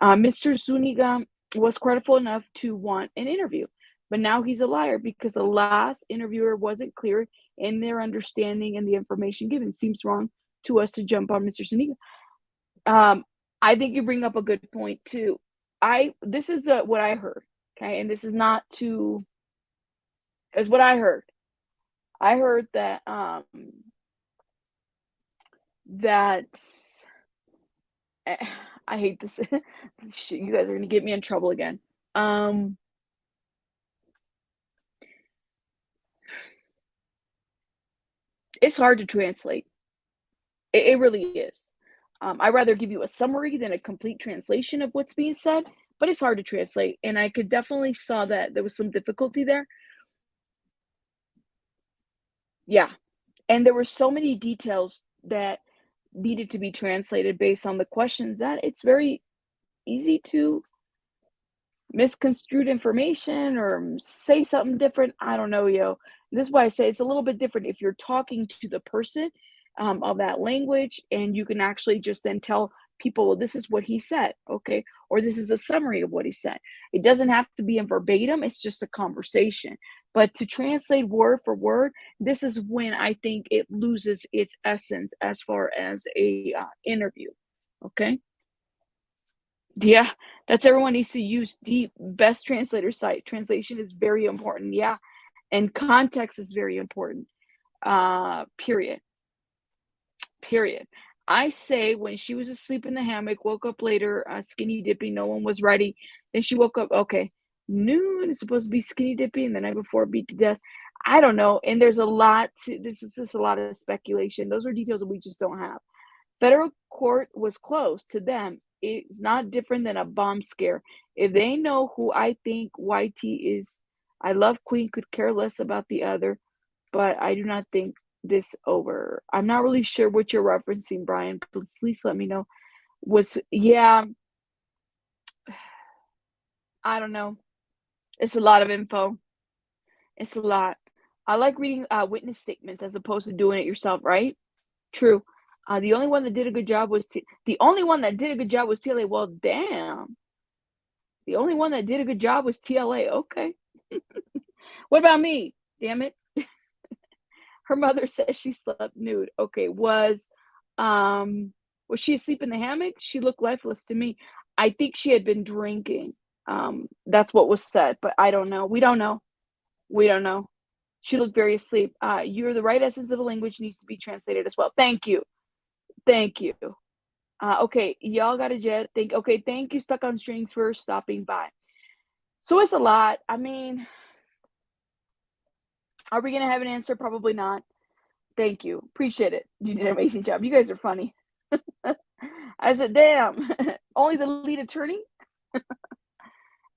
Speaker 1: Mr. Zuniga was credible enough to want an interview, but now he's a liar because the last interviewer wasn't clear in their understanding and the information given. Seems wrong to us to jump on Mr. Zuniga. I think you bring up a good point too. This is what I heard, okay, and this is not to is what I heard. I heard that that I hate this. Shit, you guys are gonna get me in trouble again. It's hard to translate. It really is. I'd rather give you a summary than a complete translation of what's being said, but it's hard to translate, and I could definitely saw that there was some difficulty there. Yeah, and there were so many details that needed to be translated based on the questions that it's very easy to misconstrued information or say something different. I don't know, yo. This is why I say it's a little bit different if you're talking to the person of that language, and you can actually just then tell people, well, this is what he said, okay, or this is a summary of what he said. It doesn't have to be in verbatim; it's just a conversation. But to translate word for word, this is when I think it loses its essence as far as a interview. Okay. Yeah, that's everyone needs to use the best translator site. Translation is very important. Yeah. And context is very important. Period. Period. I say when she was asleep in the hammock, woke up later, skinny dipping, no one was ready. Then she woke up, okay, noon is supposed to be skinny dipping, and the night before beat to death. I don't know. And there's a lot this is just a lot of speculation. Those are details that we just don't have. Federal court was closed to them. It's not different than a bomb scare. If they know who I think YT is, I love Queen, could care less about the other, but I do not think this over. I'm not really sure what you're referencing, Brian. Please let me know. Yeah, I don't know. It's a lot of info. It's a lot. I like reading witness statements as opposed to doing it yourself, right? True. The only one that did a good job was the only one that did a good job was TLA. Well, damn. The only one that did a good job was TLA. Okay. What about me? Damn it. Her mother says she slept nude. Okay. Was she asleep in the hammock? She looked lifeless to me. I think she had been drinking. That's what was said, but I don't know. We don't know. We don't know. She looked very asleep. You're the right essence of a language needs to be translated as well. Thank you. Thank you. Okay, y'all got a jet. Thank you, Stuck on Strings, for stopping by. So it's a lot. I mean, are we gonna have an answer? Probably not. Thank you. Appreciate it. You did an amazing job. You guys are funny. I said, damn, only the lead attorney?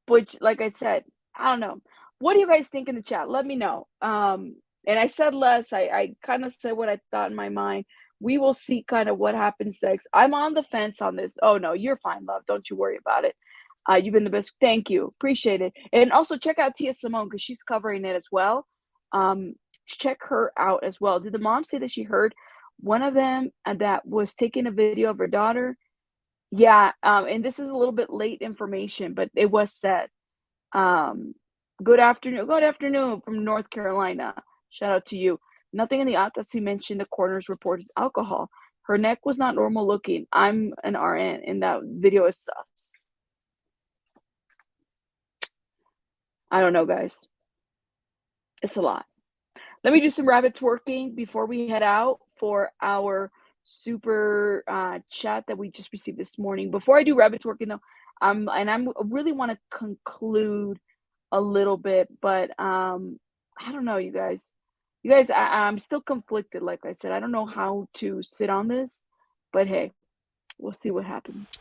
Speaker 1: Which, like I said, I don't know. What do you guys think in the chat? Let me know. And I said less. I kind of said what I thought in my mind. We will see kind of what happens next. I'm on the fence on this. Oh no, you're fine, love. Don't you worry about it. You've been the best. Thank you. Appreciate it. And also check out Tia Simone because she's covering it as well. Check her out as well. Did the mom say that she heard one of them that was taking a video of her daughter? Yeah, and this is a little bit late information, but it was said. Um, Good afternoon. Good afternoon from North Carolina. Shout out to you. Nothing in the autopsy mentioned the coroner's report is alcohol. Her neck was not normal looking. I'm an RN, and that video is sus. I don't know, guys. It's a lot. Let me do some rabbit twerking before we head out for our super chat that we just received this morning. Before I do rabbit twerking, though, I really want to conclude a little bit, but I don't know, you guys. I'm still conflicted. Like I said, I don't know how to sit on this, but hey, we'll see what happens.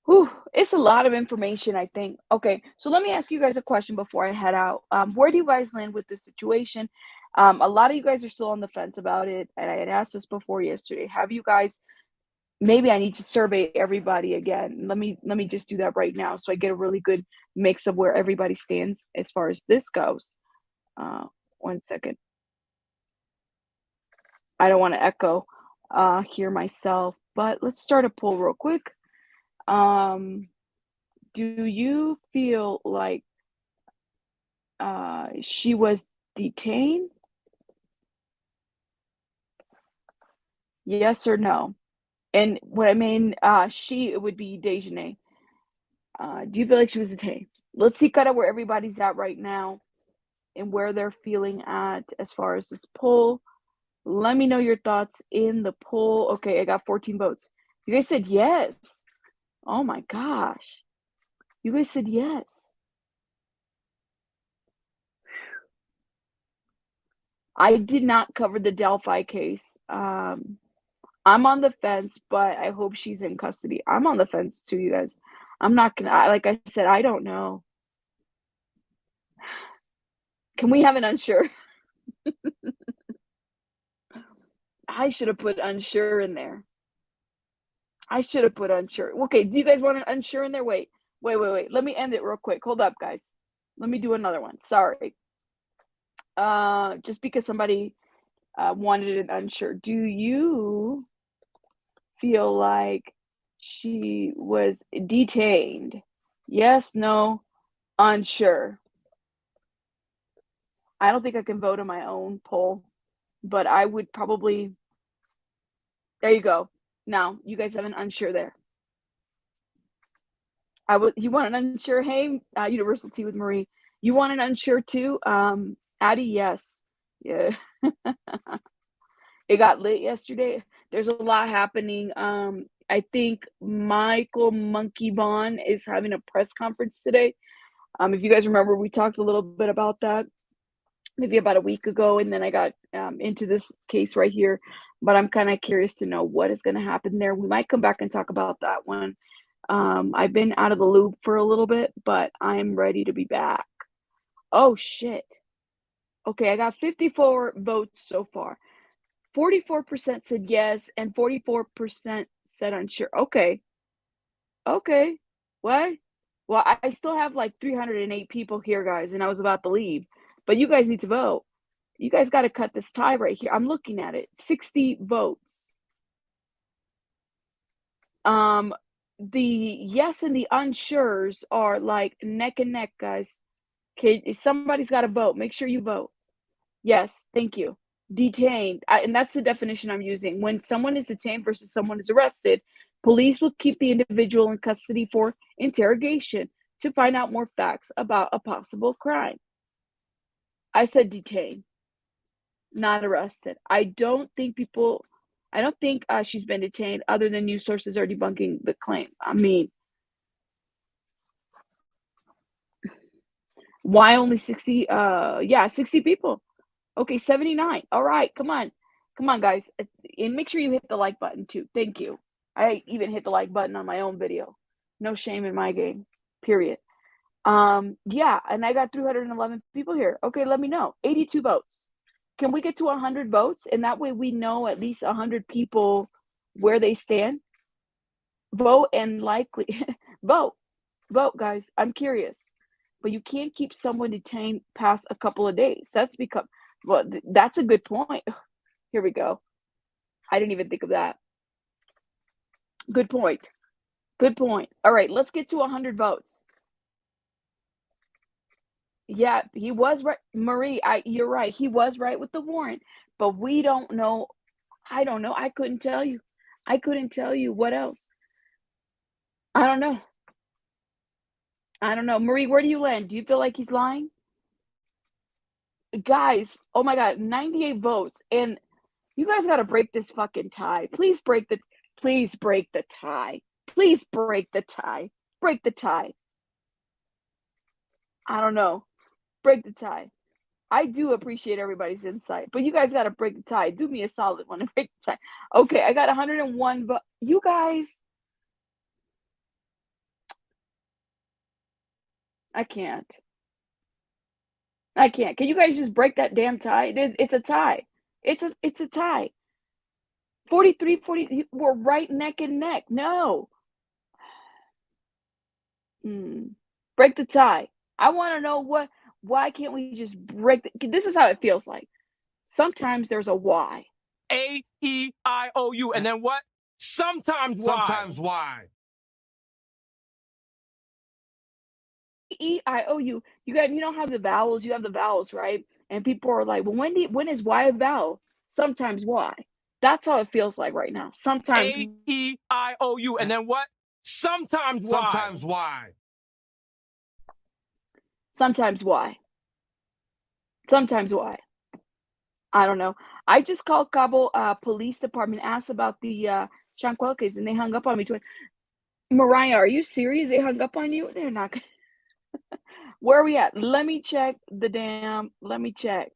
Speaker 1: Whew, it's a lot of information, I think. Okay, so let me ask you guys a question before I head out. Where do you guys land with this situation? A lot of you guys are still on the fence about it, and I had asked this before yesterday. Have you guys? Maybe I need to survey everybody again. Let me just do that right now, so I get a really good mix of where everybody stands as far as this goes. 1 second. I don't want to echo here myself, but let's start a poll real quick. Um, do you feel like she was detained? Yes or no? And what I mean, she, it would be Dejahane. Do you feel like she was detained? Let's see kind of where everybody's at right now and where they're feeling at as far as this poll. Let me know your thoughts in the poll. Okay, I got 14 votes. You guys said yes. Oh my gosh. You guys said yes. I did not cover the Delphi case. I'm on the fence, but I hope she's in custody. I'm on the fence too, you guys. I'm not gonna, like I said, I don't know. Can we have an unsure? I should have put unsure in there. I should have put unsure. Okay, do you guys want an unsure in there? Wait. Let me end it real quick. Hold up, guys. Let me do another one. Sorry. Just because somebody wanted an unsure. Do you feel like she was detained? Yes, no, unsure. I don't think I can vote on my own poll, but I would probably. There you go. Now you guys have an unsure there. You want an unsure? Hey, Universal Tea with Marie. You want an unsure too? Addie, yes. Yeah. It got lit yesterday. There's a lot happening. I think Michael Monkey Bond is having a press conference today. If you guys remember, we talked a little bit about that maybe about a week ago, and then I got into this case right here. But I'm kind of curious to know what is going to happen there. We might come back and talk about that one. I've been out of the loop for a little bit, but I'm ready to be back. Oh, shit. Okay, I got 54 votes so far. 44% said yes, and 44% said unsure. Okay. Okay. What? Well, I still have like 308 people here, guys, and I was about to leave. But you guys need to vote. You guys got to cut this tie right here. I'm looking at it. 60 votes. The yes and the unsures are like neck and neck, guys. Okay, if somebody's got to vote. Make sure you vote. Yes, thank you. Detained, and that's the definition I'm using. When someone is detained versus someone is arrested, police will keep the individual in custody for interrogation to find out more facts about a possible crime. I said detained, not arrested. I don't think people I don't think she's been detained, other than news sources are debunking the claim. I mean, why only 60? Yeah, 60 people. Okay, 79. All right, come on. Come on, guys. And make sure you hit the like button too. Thank you. I even hit the like button on my own video. No shame in my game. Period. Yeah, and I got 311 people here. Okay, let me know. 82 votes. Can we get to 100 votes? And that way we know at least 100 people where they stand. Vote and likely vote. Vote, guys. I'm curious. But you can't keep someone detained past a couple of days. That's become, well, that's a good point. Here we go. I didn't even think of that. Good point. Good point. All right, let's get to 100 votes. Yeah, he was right, Marie. You're right. He was right with the warrant, but we don't know. I don't know. I couldn't tell you. I couldn't tell you what else. I don't know. I don't know. Marie, where do you land? Do you feel like he's lying? Guys, oh my God, 98 votes. And you guys got to break this fucking tie. Please break the tie. Please break the tie. Break the tie. I don't know. Break the tie. I do appreciate everybody's insight, but you guys got to break the tie. Do me a solid one and break the tie. Okay, I got 101, but you guys, I can't. Can you guys just break that damn tie? It's a tie. It's a tie. 43, 40, we're right neck and neck. No. Break the tie. I want to know why can't we just break this is how it feels like. Sometimes there's a why.
Speaker 2: A-E-I-O-U. And then what? Sometimes why.
Speaker 3: Sometimes why.
Speaker 1: E-I-O-U. You don't have the vowels. You have the vowels, right? And people are like, well, when is why a vowel? Sometimes why. That's how it feels like right now. Sometimes
Speaker 2: A-E-I-O-U. And then what? Sometimes why.
Speaker 3: Sometimes why.
Speaker 1: Sometimes why. Sometimes why. I don't know. I just called Cabo Police Department, asked about the Shanquella case, and they hung up on me. Mariah, are you serious? They hung up on you? They're not gonna. Where are we at? Let me check. Let me check.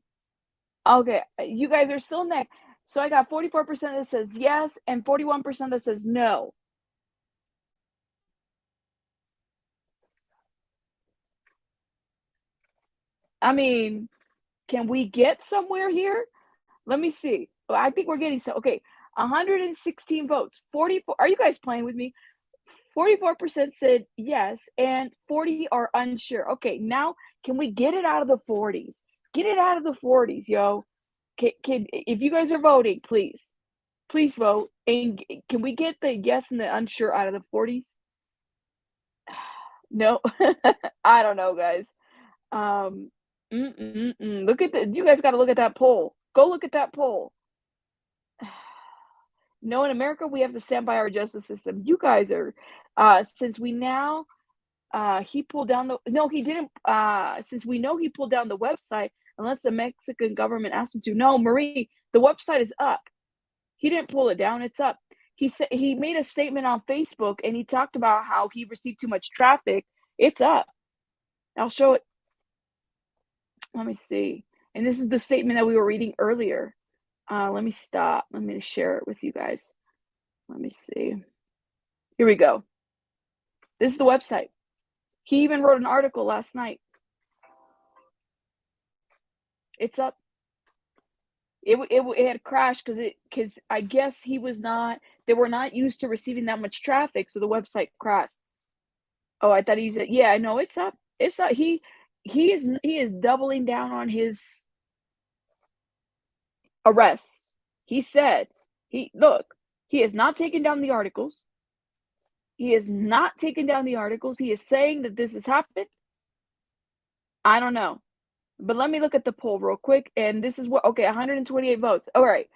Speaker 1: Okay, you guys are still neck. So I got 44% that says yes and 41% that says no. I mean, can we get somewhere here? Let me see. I think we're getting so okay. 116 votes. 44. Are you guys playing with me? 44% said yes, and 40 are unsure. Okay, now can we get it out of the 40s? Get it out of the 40s, yo. Can if you guys are voting, please vote. And can we get the yes and the unsure out of the 40s? No, I don't know, guys. Look at you guys got to look at that poll. Go look at that poll. No, in America, we have to stand by our justice system. You guys are, since we now, he pulled down the, no, he didn't, since we know he pulled down the website, unless the Mexican government asked him to. No, Marie, the website is up. He didn't pull it down, it's up. He said he made a statement on Facebook and he talked about how he received too much traffic. It's up. I'll show it. Let me see. And this is the statement that we were reading earlier. Let me stop. Let me share it with you guys. Let me see. Here we go. This is the website. He even wrote an article last night. It's up. It had crashed because I guess they were not used to receiving that much traffic, so the website crashed. Oh, I thought he said, yeah, no, it's up. It's up. He is doubling down on his arrests. He said, he has not taken down the articles. He has not taken down the articles. He is saying that this has happened. I don't know. But let me look at the poll real quick. And this is what, okay, 128 votes. All right.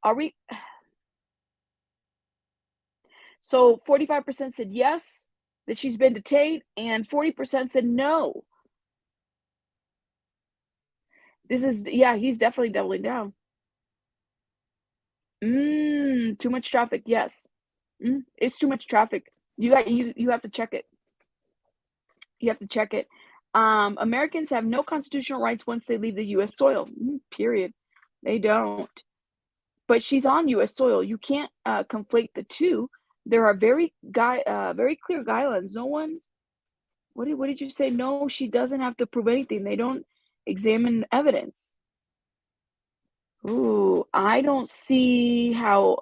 Speaker 1: Are we? So 45% said yes, that she's been detained, and 40% said no. This is, yeah, he's definitely doubling down. Too much traffic. Yes. It's too much traffic. You have to check it. You have to check it. Americans have no constitutional rights once they leave the U.S. soil. Period. They don't. But she's on U.S. soil. You can't conflate the two. There are very clear guidelines. No one. What did you say? No, she doesn't have to prove anything. They don't examine evidence. Ooh, I don't see how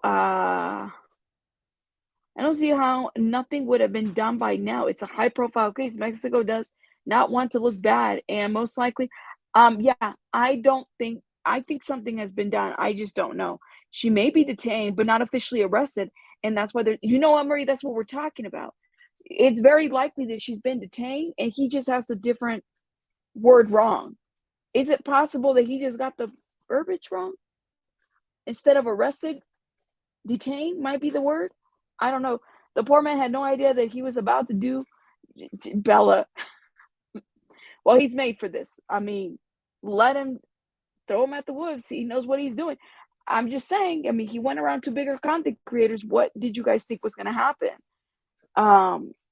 Speaker 1: nothing would have been done by now. It's a high profile case. Mexico does not want to look bad, and most likely, yeah, I think something has been done. I just don't know. She may be detained, but not officially arrested, and that's why you know what, Marie, that's what we're talking about. It's very likely that she's been detained and he just has a different word wrong. Is it possible that he just got the verbiage wrong? Instead of arrested, detained might be the word. I don't know. The poor man had no idea that he was about to do Bella. Well, he's made for this. I mean, let him throw him at the wolves. He knows what he's doing. I'm just saying, I mean, he went around to bigger content creators. What did you guys think was going to happen?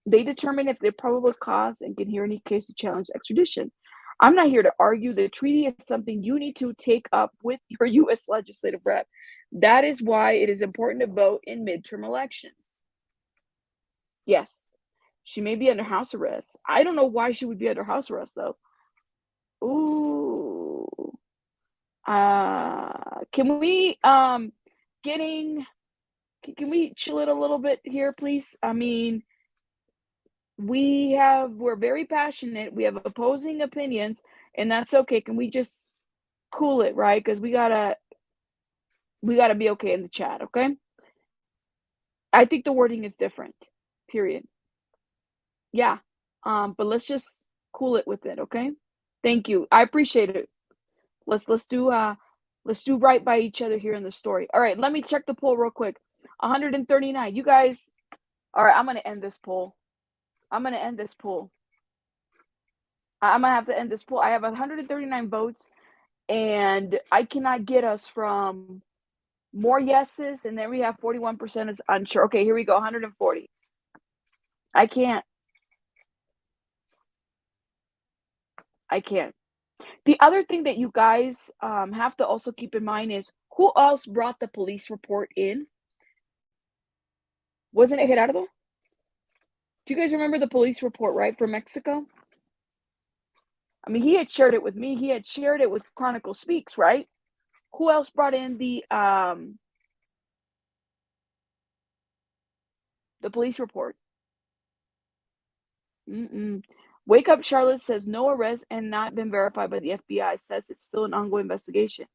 Speaker 1: They determine if they're probable cause and can hear any case to challenge extradition. I'm not here to argue. The treaty is something you need to take up with your U.S. legislative rep. That is why it is important to vote in midterm elections. Yes, she may be under house arrest. I don't know why she would be under house arrest, though. Ooh. Can we can we chill it a little bit here, please? I mean, we're very passionate. We have opposing opinions, and that's okay. Can we just cool it, right? Because we gotta be okay in the chat, okay? I think the wording is different. Period. Yeah. But let's just cool it with it, okay? Thank you. I appreciate it. Let's do right by each other here in the story. All right, let me check the poll real quick. 139. You guys. All right, I'm gonna end this poll. I'm gonna have to end this poll. I have 139 votes, and I cannot get us from more yeses, and then we have 41% is unsure. Okay, here we go. 140. I can't. The other thing that you guys have to also keep in mind is who else brought the police report in? Wasn't it Gerardo? Do you guys remember the police report, right, for Mexico? I mean, he had shared it with me. He had shared it with Chronicle Speaks, right? Who else brought in the police report? Wake Up Charlotte says no arrest and not been verified by the FBI. Says it's still an ongoing investigation.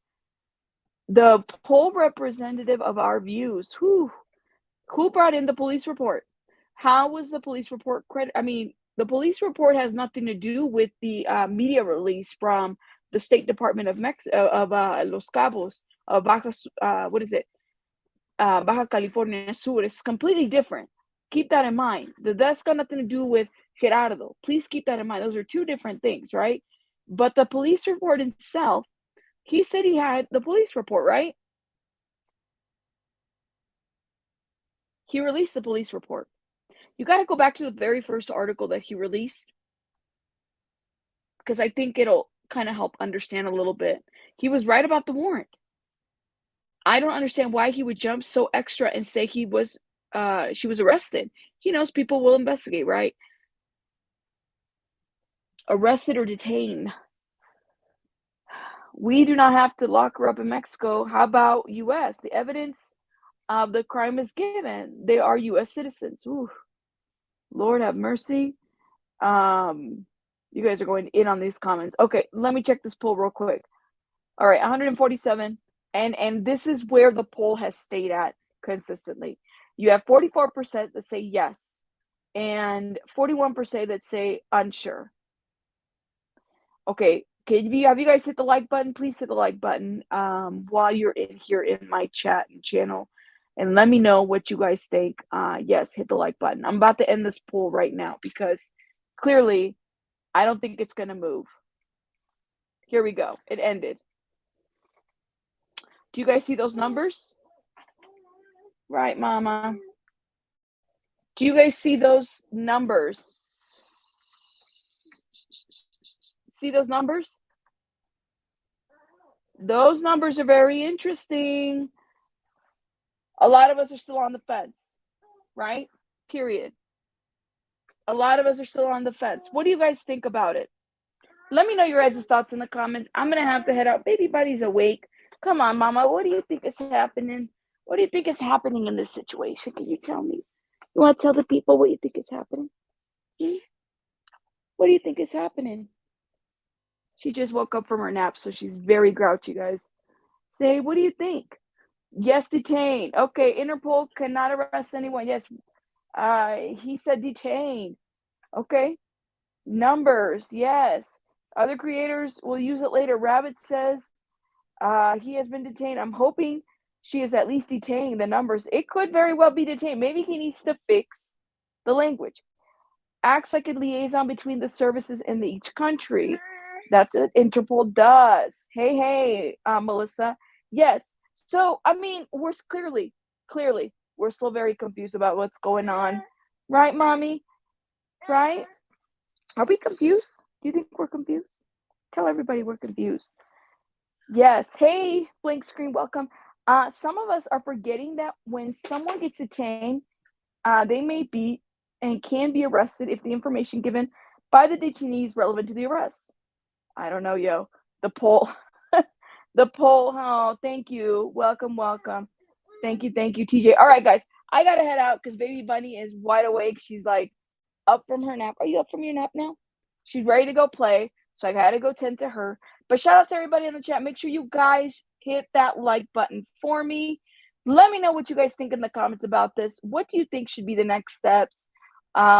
Speaker 1: The poll representative of our views. Who brought in the police report? How was the police report I mean, the police report has nothing to do with the media release from the State Department of Los Cabos, Baja, Baja California Sur. It's completely different. Keep that in mind. That's got nothing to do with Gerardo. Please keep that in mind. Those are two different things, right? But the police report itself, he said he had the police report, right? He released the police report. You got to go back to the very first article that he released, because I think it'll kind of help understand a little bit. He was right about the warrant. I don't understand why he would jump so extra and say she was arrested. He knows people will investigate, right? Arrested or detained. We do not have to lock her up in Mexico. How about U.S.? The evidence of the crime is given. They are U.S. citizens. Ooh, Lord have mercy. You guys are going in on these comments. Okay, let me check this poll real quick. All right, 147. And this is where the poll has stayed at consistently. You have 44% that say yes, and 41% that say unsure. Okay, have you guys hit the like button? Please hit the like button while you're in here in my chat and channel, and let me know what you guys think. Yes, hit the like button. I'm about to end this poll right now because clearly I don't think it's going to move. Here we go. It ended. Do you guys see those numbers? Right, Mama? Do you guys see those numbers? See those numbers? Those numbers are very interesting. A lot of us are still on the fence, right? Period. A lot of us are still on the fence. What do you guys think about it? Let me know your guys' thoughts in the comments. I'm going to have to head out. Baby Buddy's awake. Come on, Mama. What do you think is happening? What do you think is happening in this situation? Can you tell me? You want to tell the people what you think is happening? What do you think is happening? She just woke up from her nap, so she's very grouchy, guys. Say, what do you think? Yes, detained. Okay, Interpol cannot arrest anyone. Yes, he said detained. Okay, numbers. Yes, other creators will use it later. Rabbit says he has been detained. I'm hoping she is at least detained. The numbers. It could very well be detained. Maybe he needs to fix the language. Acts like a liaison between the services in each country. That's what Interpol does. Hey, Melissa. Yes. So, I mean, we're clearly, we're still very confused about what's going on. Right, Mommy? Right? Are we confused? Do you think we're confused? Tell everybody we're confused. Yes. Hey, blank screen, welcome. Some of us are forgetting that when someone gets detained, they may be and can be arrested if the information given by the detainee is relevant to the arrest. I don't know, yo. The poll. The poll. Oh, thank you. Welcome. Thank you, TJ. All right, guys. I got to head out because Baby Bunny is wide awake. She's like up from her nap. Are you up from your nap now? She's ready to go play. So I got to go tend to her. But shout out to everybody in the chat. Make sure you guys hit that like button for me. Let me know what you guys think in the comments about this. What do you think should be the next steps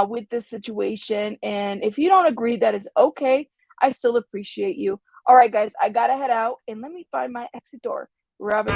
Speaker 1: with this situation? And if you don't agree, that is okay. I still appreciate you. All right, guys, I got to head out. And let me find my exit door. Rabbit.